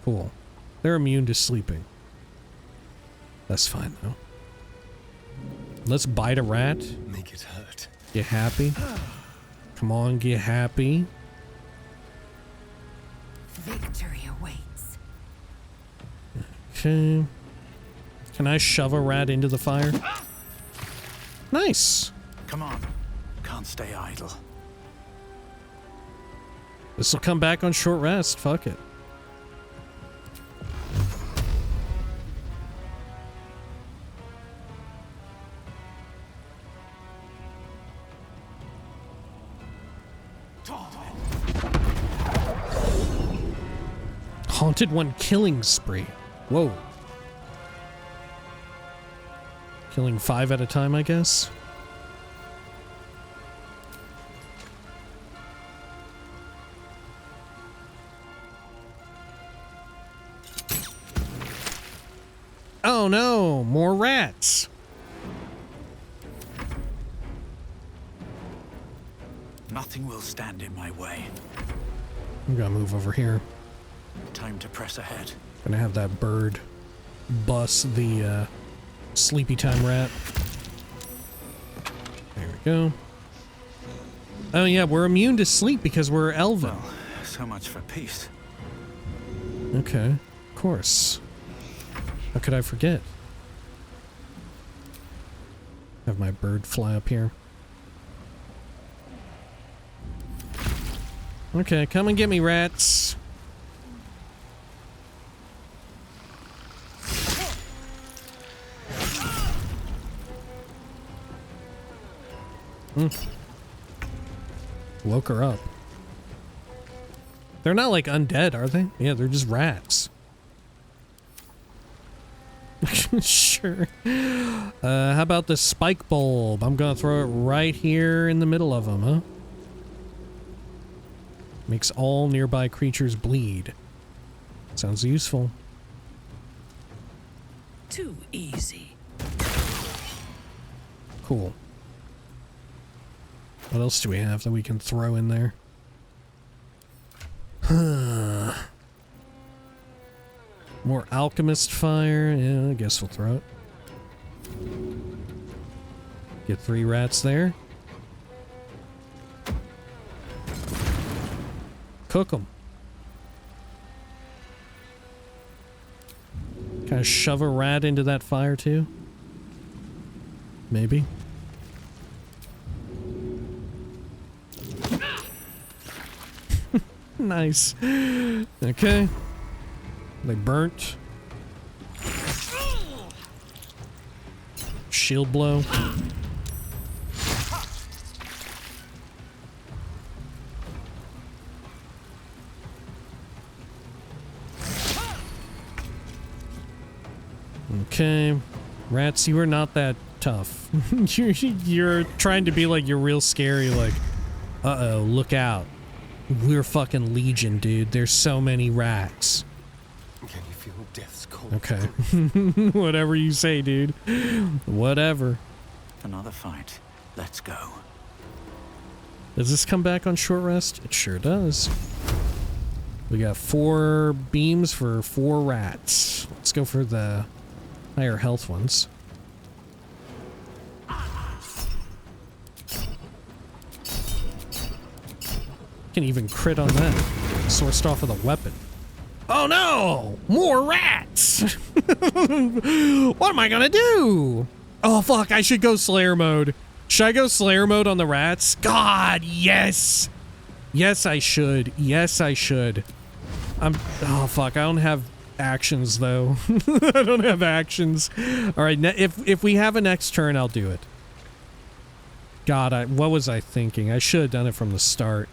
Cool. They're immune to sleeping. That's fine though. Let's bite a rat. Make it hurt. Get happy. Come on, get happy. Victory awaits. Okay. Can I shove a rat into the fire? Nice. Come on. Can't stay idle. This will come back on short rest. Fuck it. Haunted one killing spree. Whoa. Killing 5 at a time, I guess. Oh no, more rats. Nothing will stand in my way. I'm gonna move over here. Time to press ahead. Gonna have that bird bust the sleepy time rat. There we go. Oh yeah, we're immune to sleep because we're elven. Well, so much for peace. Okay, of course. How could I forget? Have my bird fly up here. Okay, come and get me, rats. Woke her up. They're not like undead, are they? Yeah, they're just rats. Sure. How about the spike bulb? I'm gonna throw it right here in the middle of them, huh? Makes all nearby creatures bleed. Sounds useful. Too easy. Cool. What else do we have that we can throw in there? More alchemist fire. Yeah, I guess we'll throw it. Get 3 rats there. Cook them. Kind of shove a rat into that fire too? Maybe. Nice. Okay. They burnt. Shield blow. Okay. Rats, you are not that tough. You're trying to be like you're real scary, like, uh-oh, look out. We're fucking legion, dude. There's so many rats. Can you feel death's cold? Okay. Whatever you say, dude. Whatever. Another fight. Let's go. Does this come back on short rest? It sure does. We got 4 beams for 4 rats. Let's go for the higher health ones. Can even crit on that. Sourced off with a weapon. Oh no! More rats! What am I gonna do? Oh fuck, I should go Slayer mode. Should I go Slayer mode on the rats? God, yes! Yes, I should. Yes, I should. Oh fuck, I don't have actions though. I don't have actions. Alright, if we have a next turn, I'll do it. God, what was I thinking? I should have done it from the start.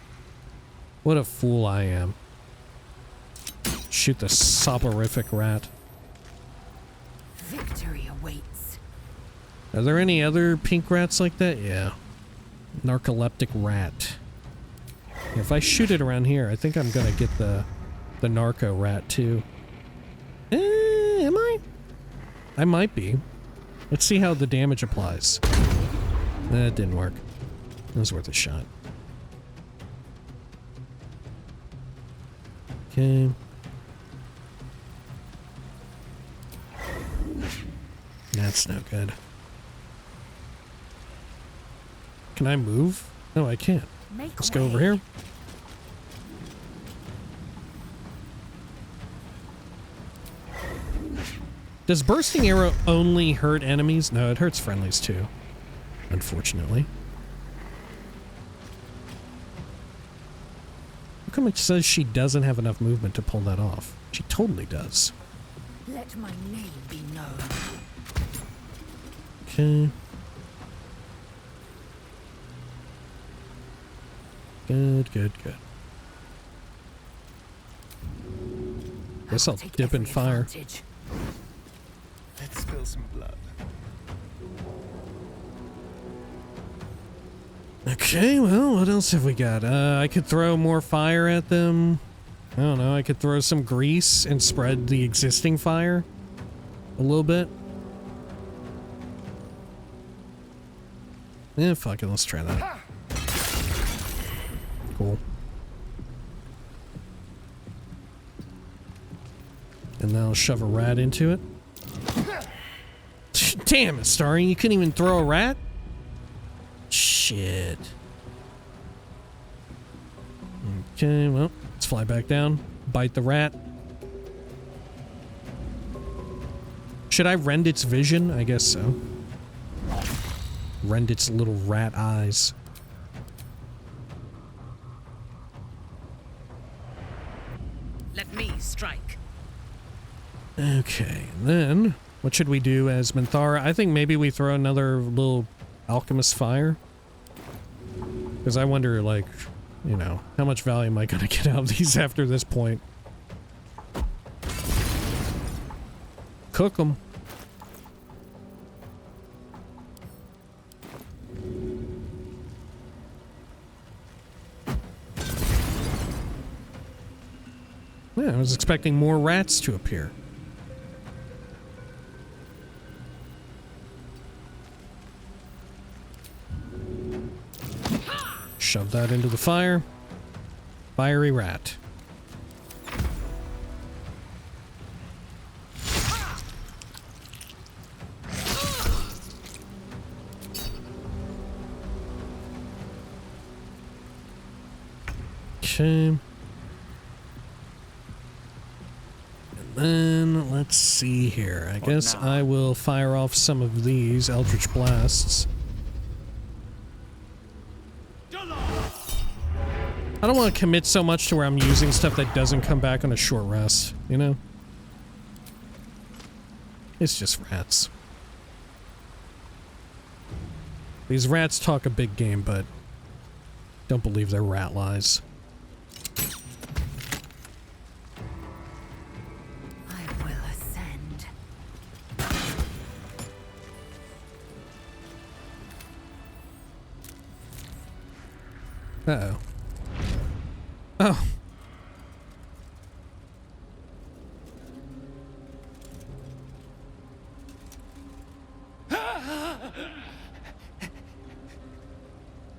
What a fool I am. Shoot the soporific rat. Victory awaits. Are there any other pink rats like that? Yeah. Narcoleptic rat. If I shoot it around here, I think I'm gonna get the narco rat too. Am I? I might be. Let's see how the damage applies. That didn't work. It was worth a shot. Okay. That's no good. Can I move? No, I can't. Let's go over here. Does bursting arrow only hurt enemies? No, it hurts friendlies too. Unfortunately. How come it says she doesn't have enough movement to pull that off? She totally does. Let my name be known. Okay. Good, good, good. Guess I'll dip in fire. Let's spill some blood. Okay, well, what else have we got? I could throw more fire at them. I don't know, I could throw some grease and spread the existing fire a little bit. Yeah, fuck it, let's try that. Cool. And then I'll shove a rat into it. Damn it, Starry, you couldn't even throw a rat? Shit. Okay, well, let's fly back down. Bite the rat. Should I rend its vision? I guess so. Rend its little rat eyes. Let me strike. Okay, then what should we do as Minthara? I think maybe we throw another little alchemist fire. Because I wonder, like, you know, how much value am I going to get out of these after this point? Cook them. Yeah, I was expecting more rats to appear. Shove that into the fire. Fiery rat. Okay. And then, let's see here. I guess I will fire off some of these Eldritch Blasts. I don't want to commit so much to where I'm using stuff that doesn't come back on a short rest, you know? It's just rats. These rats talk a big game, but don't believe their rat lies. I will ascend. Uh-oh. Oh.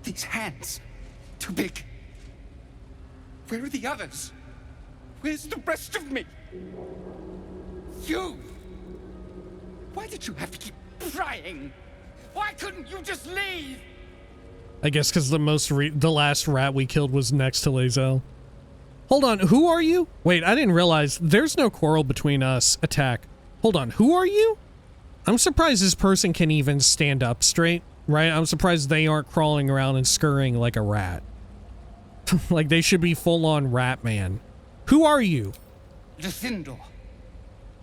These hands. Too big. Where are the others? Where's the rest of me? You! Why did you have to keep prying? Why couldn't you just leave? I guess because the last rat we killed was next to Lae'zel. Hold on, who are you? Wait, I didn't realize there's no quarrel between us. Attack. Hold on, who are you? I'm surprised this person can even stand up straight, right? I'm surprised they aren't crawling around and scurrying like a rat. Like they should be full-on rat man. Who are you? Luthindor,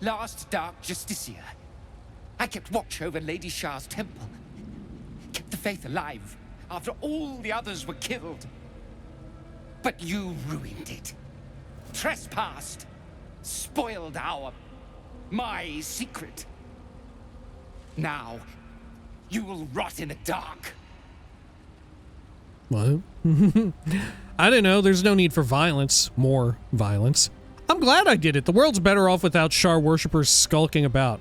last Dark Justiciar. I kept watch over Lady Shar's temple. Kept the faith alive after all the others were killed. But you ruined it. Trespassed. Spoiled my secret. Now, you will rot in the dark. What? I don't know. There's no need for violence. More violence. I'm glad I did it. The world's better off without Shar worshippers skulking about.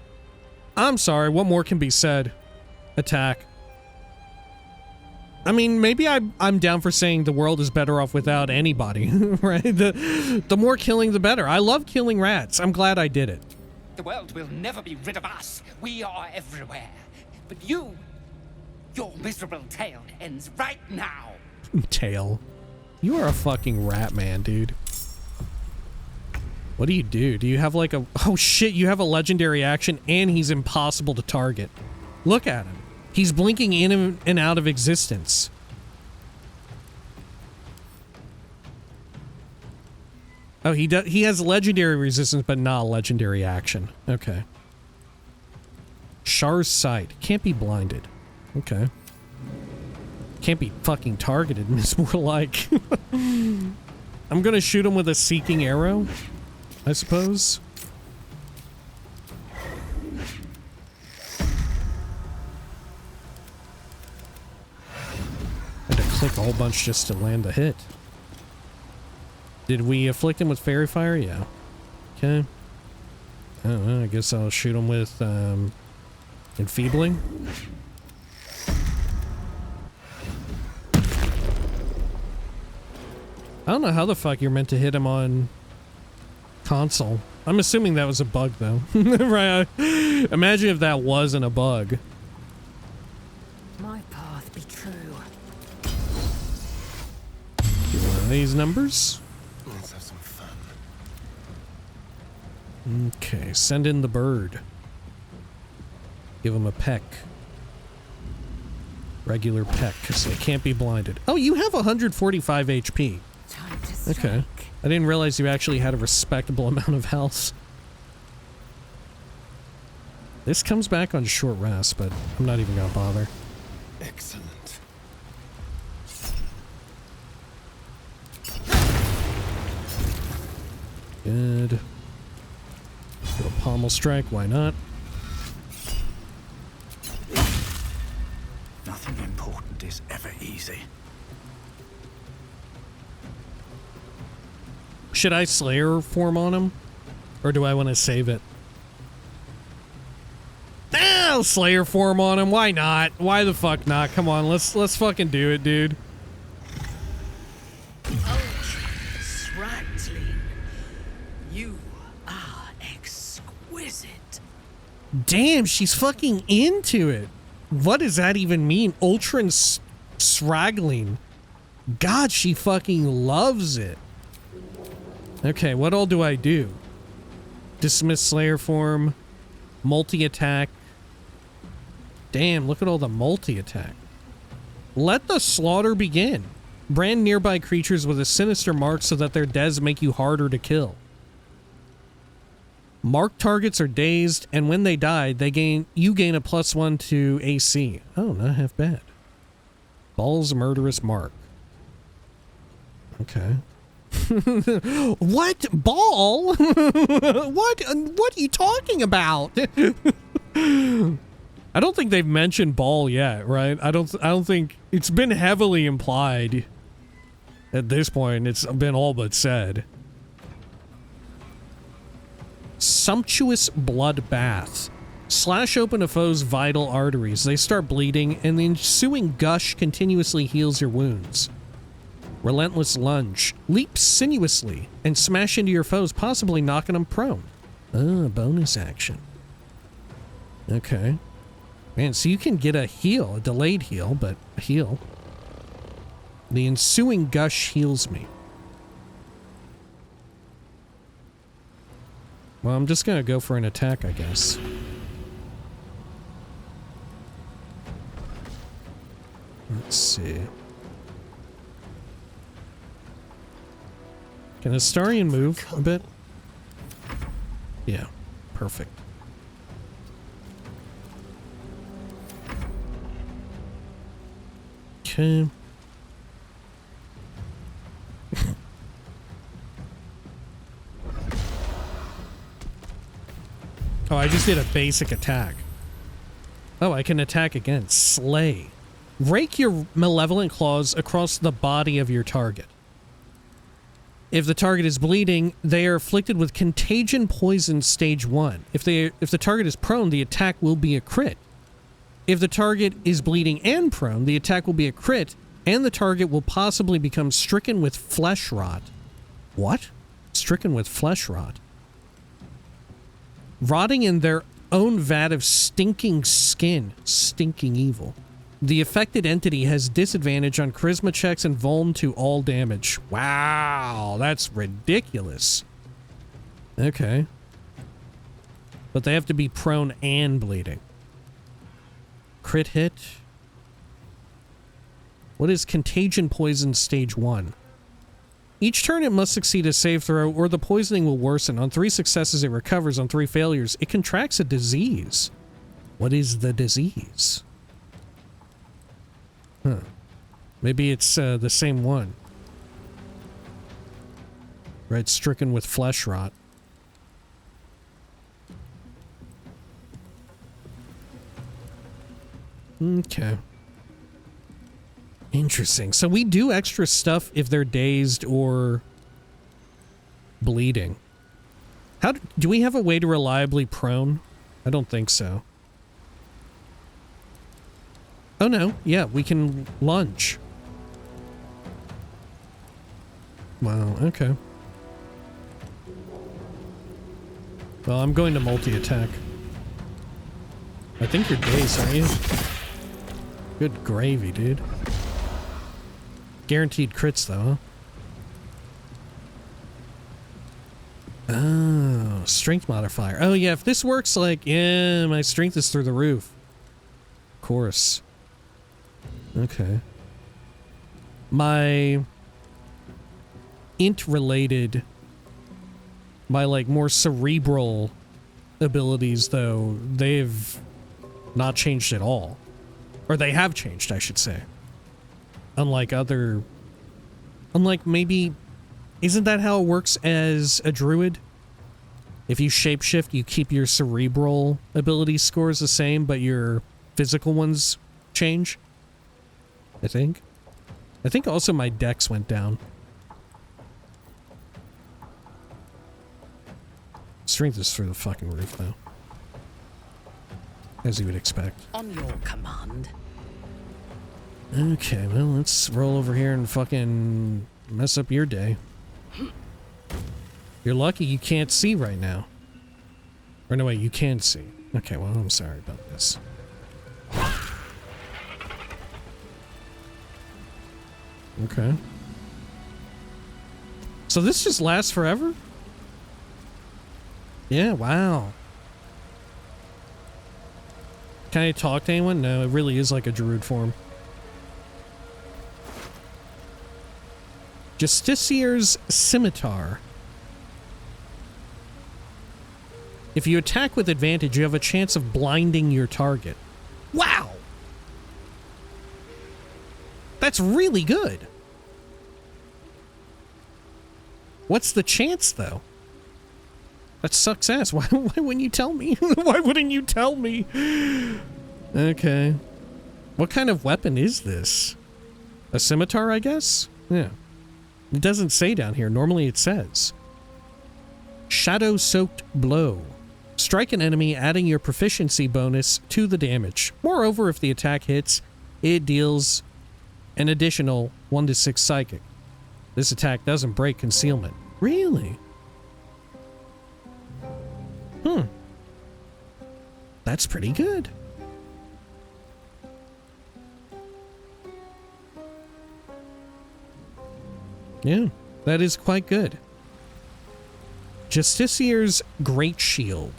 I'm sorry. What more can be said? Attack. I mean, maybe I'm down for saying the world is better off without anybody, right? The more killing, the better. I love killing rats. I'm glad I did it. The world will never be rid of us. We are everywhere. But your miserable tale ends right now. Tail. You are a fucking rat man, dude. What do? Do you have like a... Oh shit, you have a legendary action and he's impossible to target. Look at him. He's blinking in and out of existence. Oh, he has legendary resistance, but not a legendary action. Okay. Shar's sight. Can't be blinded. Okay. Can't be fucking targeted, it's more like. I'm gonna shoot him with a seeking arrow, I suppose. Had to click a whole bunch just to land the hit. Did we afflict him with fairy fire? Yeah. Okay. I don't know, I guess I'll shoot him with enfeebling. I don't know how the fuck you're meant to hit him on console. I'm assuming that was a bug, though. Right? Imagine if that wasn't a bug. My path be true. Get one of these numbers. Let's have some fun. Okay, send in the bird. Give him a peck. Regular peck, so they can't be blinded. Oh, you have 145 HP. Okay. I didn't realize you actually had a respectable amount of health. This comes back on short rest, but I'm not even gonna bother. Excellent. Good. Do a pommel strike, why not? Nothing important is ever easy. Should I Slayer form on him? Or do I want to save it? I'll Slayer form on him. Why not? Why the fuck not? Come on, let's fucking do it, dude. Sraglin, you are exquisite. Damn, she's fucking into it. What does that even mean? Ultra Sraglin. God, she fucking loves it. Okay, what all do I do? Dismiss Slayer form. Multi-attack. Damn, look at all the multi-attack. Let the slaughter begin. Brand nearby creatures with a sinister mark so that their deaths make you harder to kill. Marked targets are dazed, and when they die, you gain a +1 to AC. Oh, not half bad. Ball's murderous mark. Okay. What? Ball? What are you talking about? I don't think they've mentioned Ball yet, right? I don't think it's been heavily implied at this point. It's been all but said. Sumptuous bloodbath. Slash open a foe's vital arteries. They start bleeding, and the ensuing gush continuously heals your wounds. Relentless lunge. Leap sinuously and smash into your foes, possibly knocking them prone. Bonus action. Okay. Man, so you can get a heal, a delayed heal, but a heal. The ensuing gush heals me. Well, I'm just gonna go for an attack, I guess. Let's see. Can Astarion move a bit? Yeah, perfect. Okay. Oh, I just did a basic attack. Oh, I can attack again. Slay. Rake your malevolent claws across the body of your target. If the target is bleeding, they are afflicted with contagion poison stage 1. If the target is prone, the attack will be a crit. If the target is bleeding and prone, the attack will be a crit, and the target will possibly become stricken with flesh rot. What? Stricken with flesh rot. Rotting in their own vat of stinking skin. Stinking evil. The affected entity has disadvantage on charisma checks and vuln to all damage. Wow, that's ridiculous. Okay. But they have to be prone and bleeding. Crit hit. What is contagion poison stage 1? Each turn it must succeed a save throw or the poisoning will worsen. On 3 successes it recovers. On 3 failures it contracts a disease. What is the disease? Huh. Maybe it's the same one. Right, stricken with flesh rot. Okay. Interesting. So we do extra stuff if they're dazed or bleeding. How do we have a way to reliably prone? I don't think so. Oh no, yeah, we can lunge. Wow, okay. Well, I'm going to multi-attack. I think you're dazed, aren't you? Good gravy, dude. Guaranteed crits, though, huh? Oh, strength modifier. Oh, yeah, if this works, like, yeah, my strength is through the roof. Of course. Okay. My int-related, my, like, more cerebral abilities, though, they've not changed at all. Or they have changed, I should say. Unlike maybe, isn't that how it works as a druid? If you shapeshift, you keep your cerebral ability scores the same, but your physical ones change? I think. I think also my dex went down. Strength is through the fucking roof, though. As you would expect. On your command. Okay, well, let's roll over here and fucking mess up your day. You're lucky you can't see right now. Or no, wait, you can see. Okay, well, I'm sorry about this. Okay. So this just lasts forever? Yeah, wow. Can I talk to anyone? No, it really is like a druid form. Justicier's Scimitar. If you attack with advantage, you have a chance of blinding your target. Wow! That's really good. What's the chance, though? That sucks ass. Why wouldn't you tell me? Why wouldn't you tell me? Okay. What kind of weapon is this? A scimitar, I guess? Yeah. It doesn't say down here. Normally it says. Shadow-soaked blow. Strike an enemy, adding your proficiency bonus to the damage. Moreover, if the attack hits, it deals an additional 1 to 6 psychic. This attack doesn't break concealment. Really? That's pretty good. Yeah, that is quite good. Justicier's Great Shield.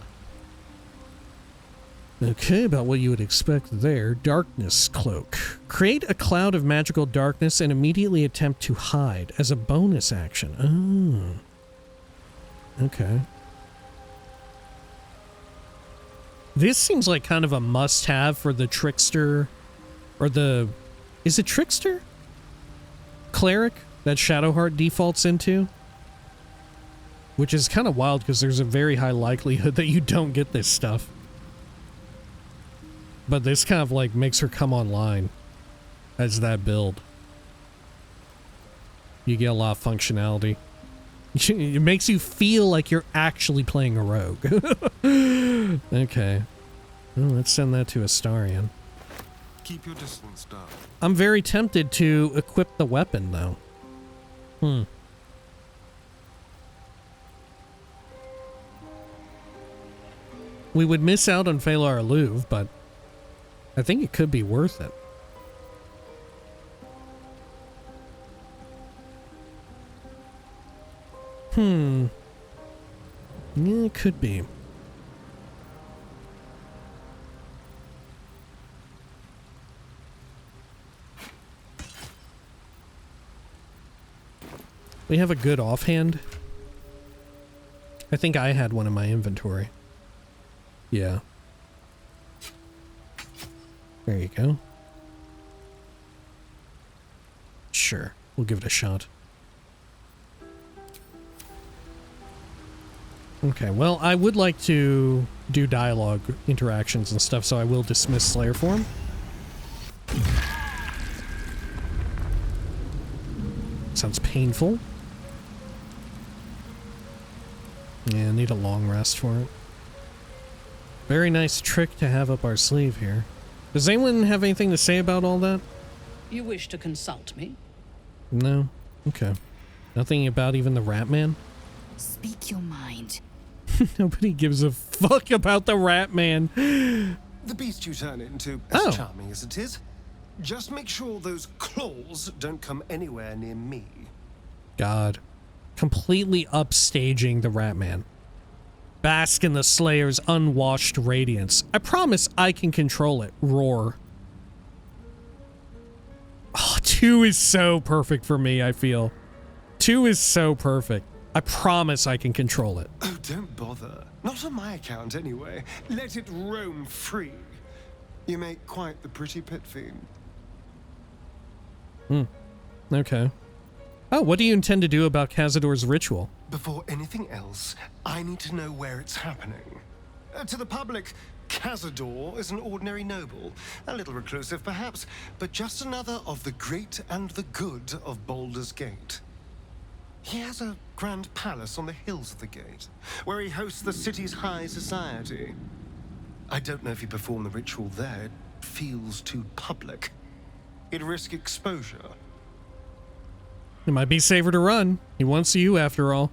Okay, about what you would expect there. Darkness Cloak. Create a cloud of magical darkness and immediately attempt to hide as a bonus action. Oh. Okay. This seems like kind of a must-have for the Trickster, or the... Is it Trickster? Cleric that Shadowheart defaults into? Which is kind of wild because there's a very high likelihood that you don't get this stuff. But this kind of like makes her come online as that build. You get a lot of functionality. It makes you feel like you're actually playing a rogue. Okay. Well, let's send that to Astarion. Keep your distance, Dark. I'm very tempted to equip the weapon, though. We would miss out on Phalar Alluve, but I think it could be worth it. Yeah, it could be. We have a good offhand. I think I had one in my inventory. Yeah. There you go. Sure, we'll give it a shot. Okay, well, I would like to do dialogue interactions and stuff, so I will dismiss Slayer form. Sounds painful. Yeah, need a long rest for it. Very nice trick to have up our sleeve here. Does anyone have anything to say about all that? You wish to consult me? No? Okay. Nothing about even the Rat Man? Speak your mind. Nobody gives a fuck about the Rat Man. The beast you turn into, as charming as it is, just make sure those claws don't come anywhere near me. God. Completely upstaging the Rat Man. Bask in the Slayer's unwashed radiance. I promise I can control it. Roar. Oh, 2 is so perfect for me, I feel. 2 is so perfect. I promise I can control it. Oh, don't bother. Not on my account, anyway. Let it roam free. You make quite the pretty pit fiend. Okay. Oh, what do you intend to do about Cazador's ritual? Before anything else, I need to know where it's happening. To the public, Cazador is an ordinary noble. A little reclusive, perhaps, but just another of the great and the good of Baldur's Gate. He has a grand palace on the hills of the gate, where he hosts the city's high society. I don't know if he performed the ritual there. It feels too public. He'd risk exposure. It might be safer to run. He wants you, after all.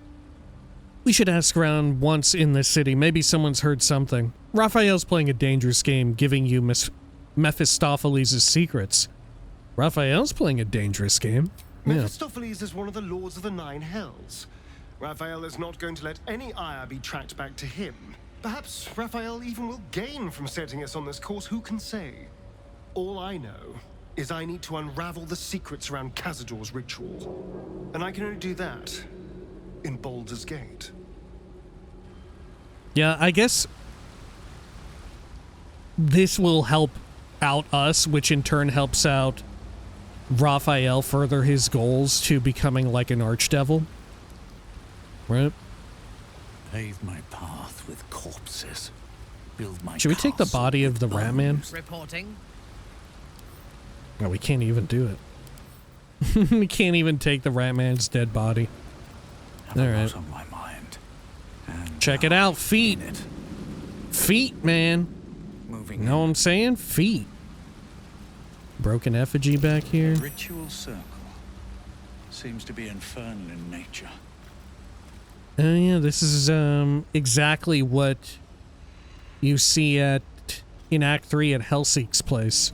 We should ask around once in this city. Maybe someone's heard something. Raphael's playing a dangerous game, giving you Mephistopheles' secrets. Raphael's playing a dangerous game. Yeah. Mephistopheles is one of the lords of the Nine Hells. Raphael is not going to let any ire be tracked back to him. Perhaps Raphael even will gain from setting us on this course, who can say? All I know is I need to unravel the secrets around Cazador's ritual. And I can only do that in Baldur's Gate. Yeah, I guess this will help out us, which in turn helps out Raphael further his goals to becoming like an archdevil. Right? Pave my path with corpses. Build my Should we take the body of the rat man? Reporting. No, we can't even do it. We can't even take the rat man's dead body. Alright. On my mind. Check it out, feet. Feet, man. Moving. You know what I'm saying? Feet. Broken effigy back here. A ritual circle. Seems to be infernal in nature. Oh yeah, this is exactly what you see in Act 3 at Hellseek's place.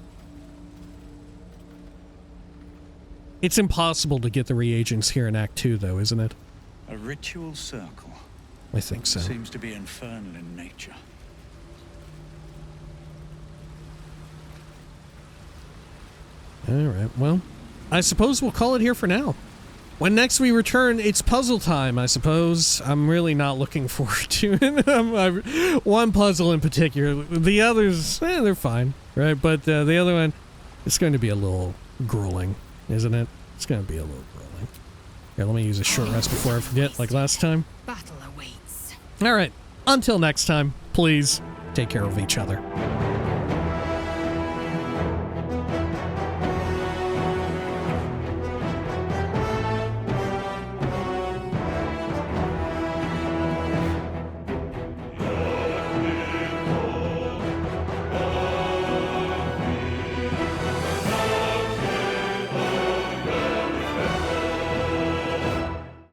It's impossible to get the reagents here in Act 2, though, isn't it? A ritual circle. I think so. Seems to be infernal in nature. Alright, well, I suppose we'll call it here for now. When next we return, it's puzzle time, I suppose. I'm really not looking forward to it. One puzzle in particular. The others, they're fine, right? But the other one, it's going to be a little grueling, isn't it? It's going to be a little grueling. Here, let me use a short rest before I forget, like last time. Battle awaits. Alright, until next time, please take care of each other.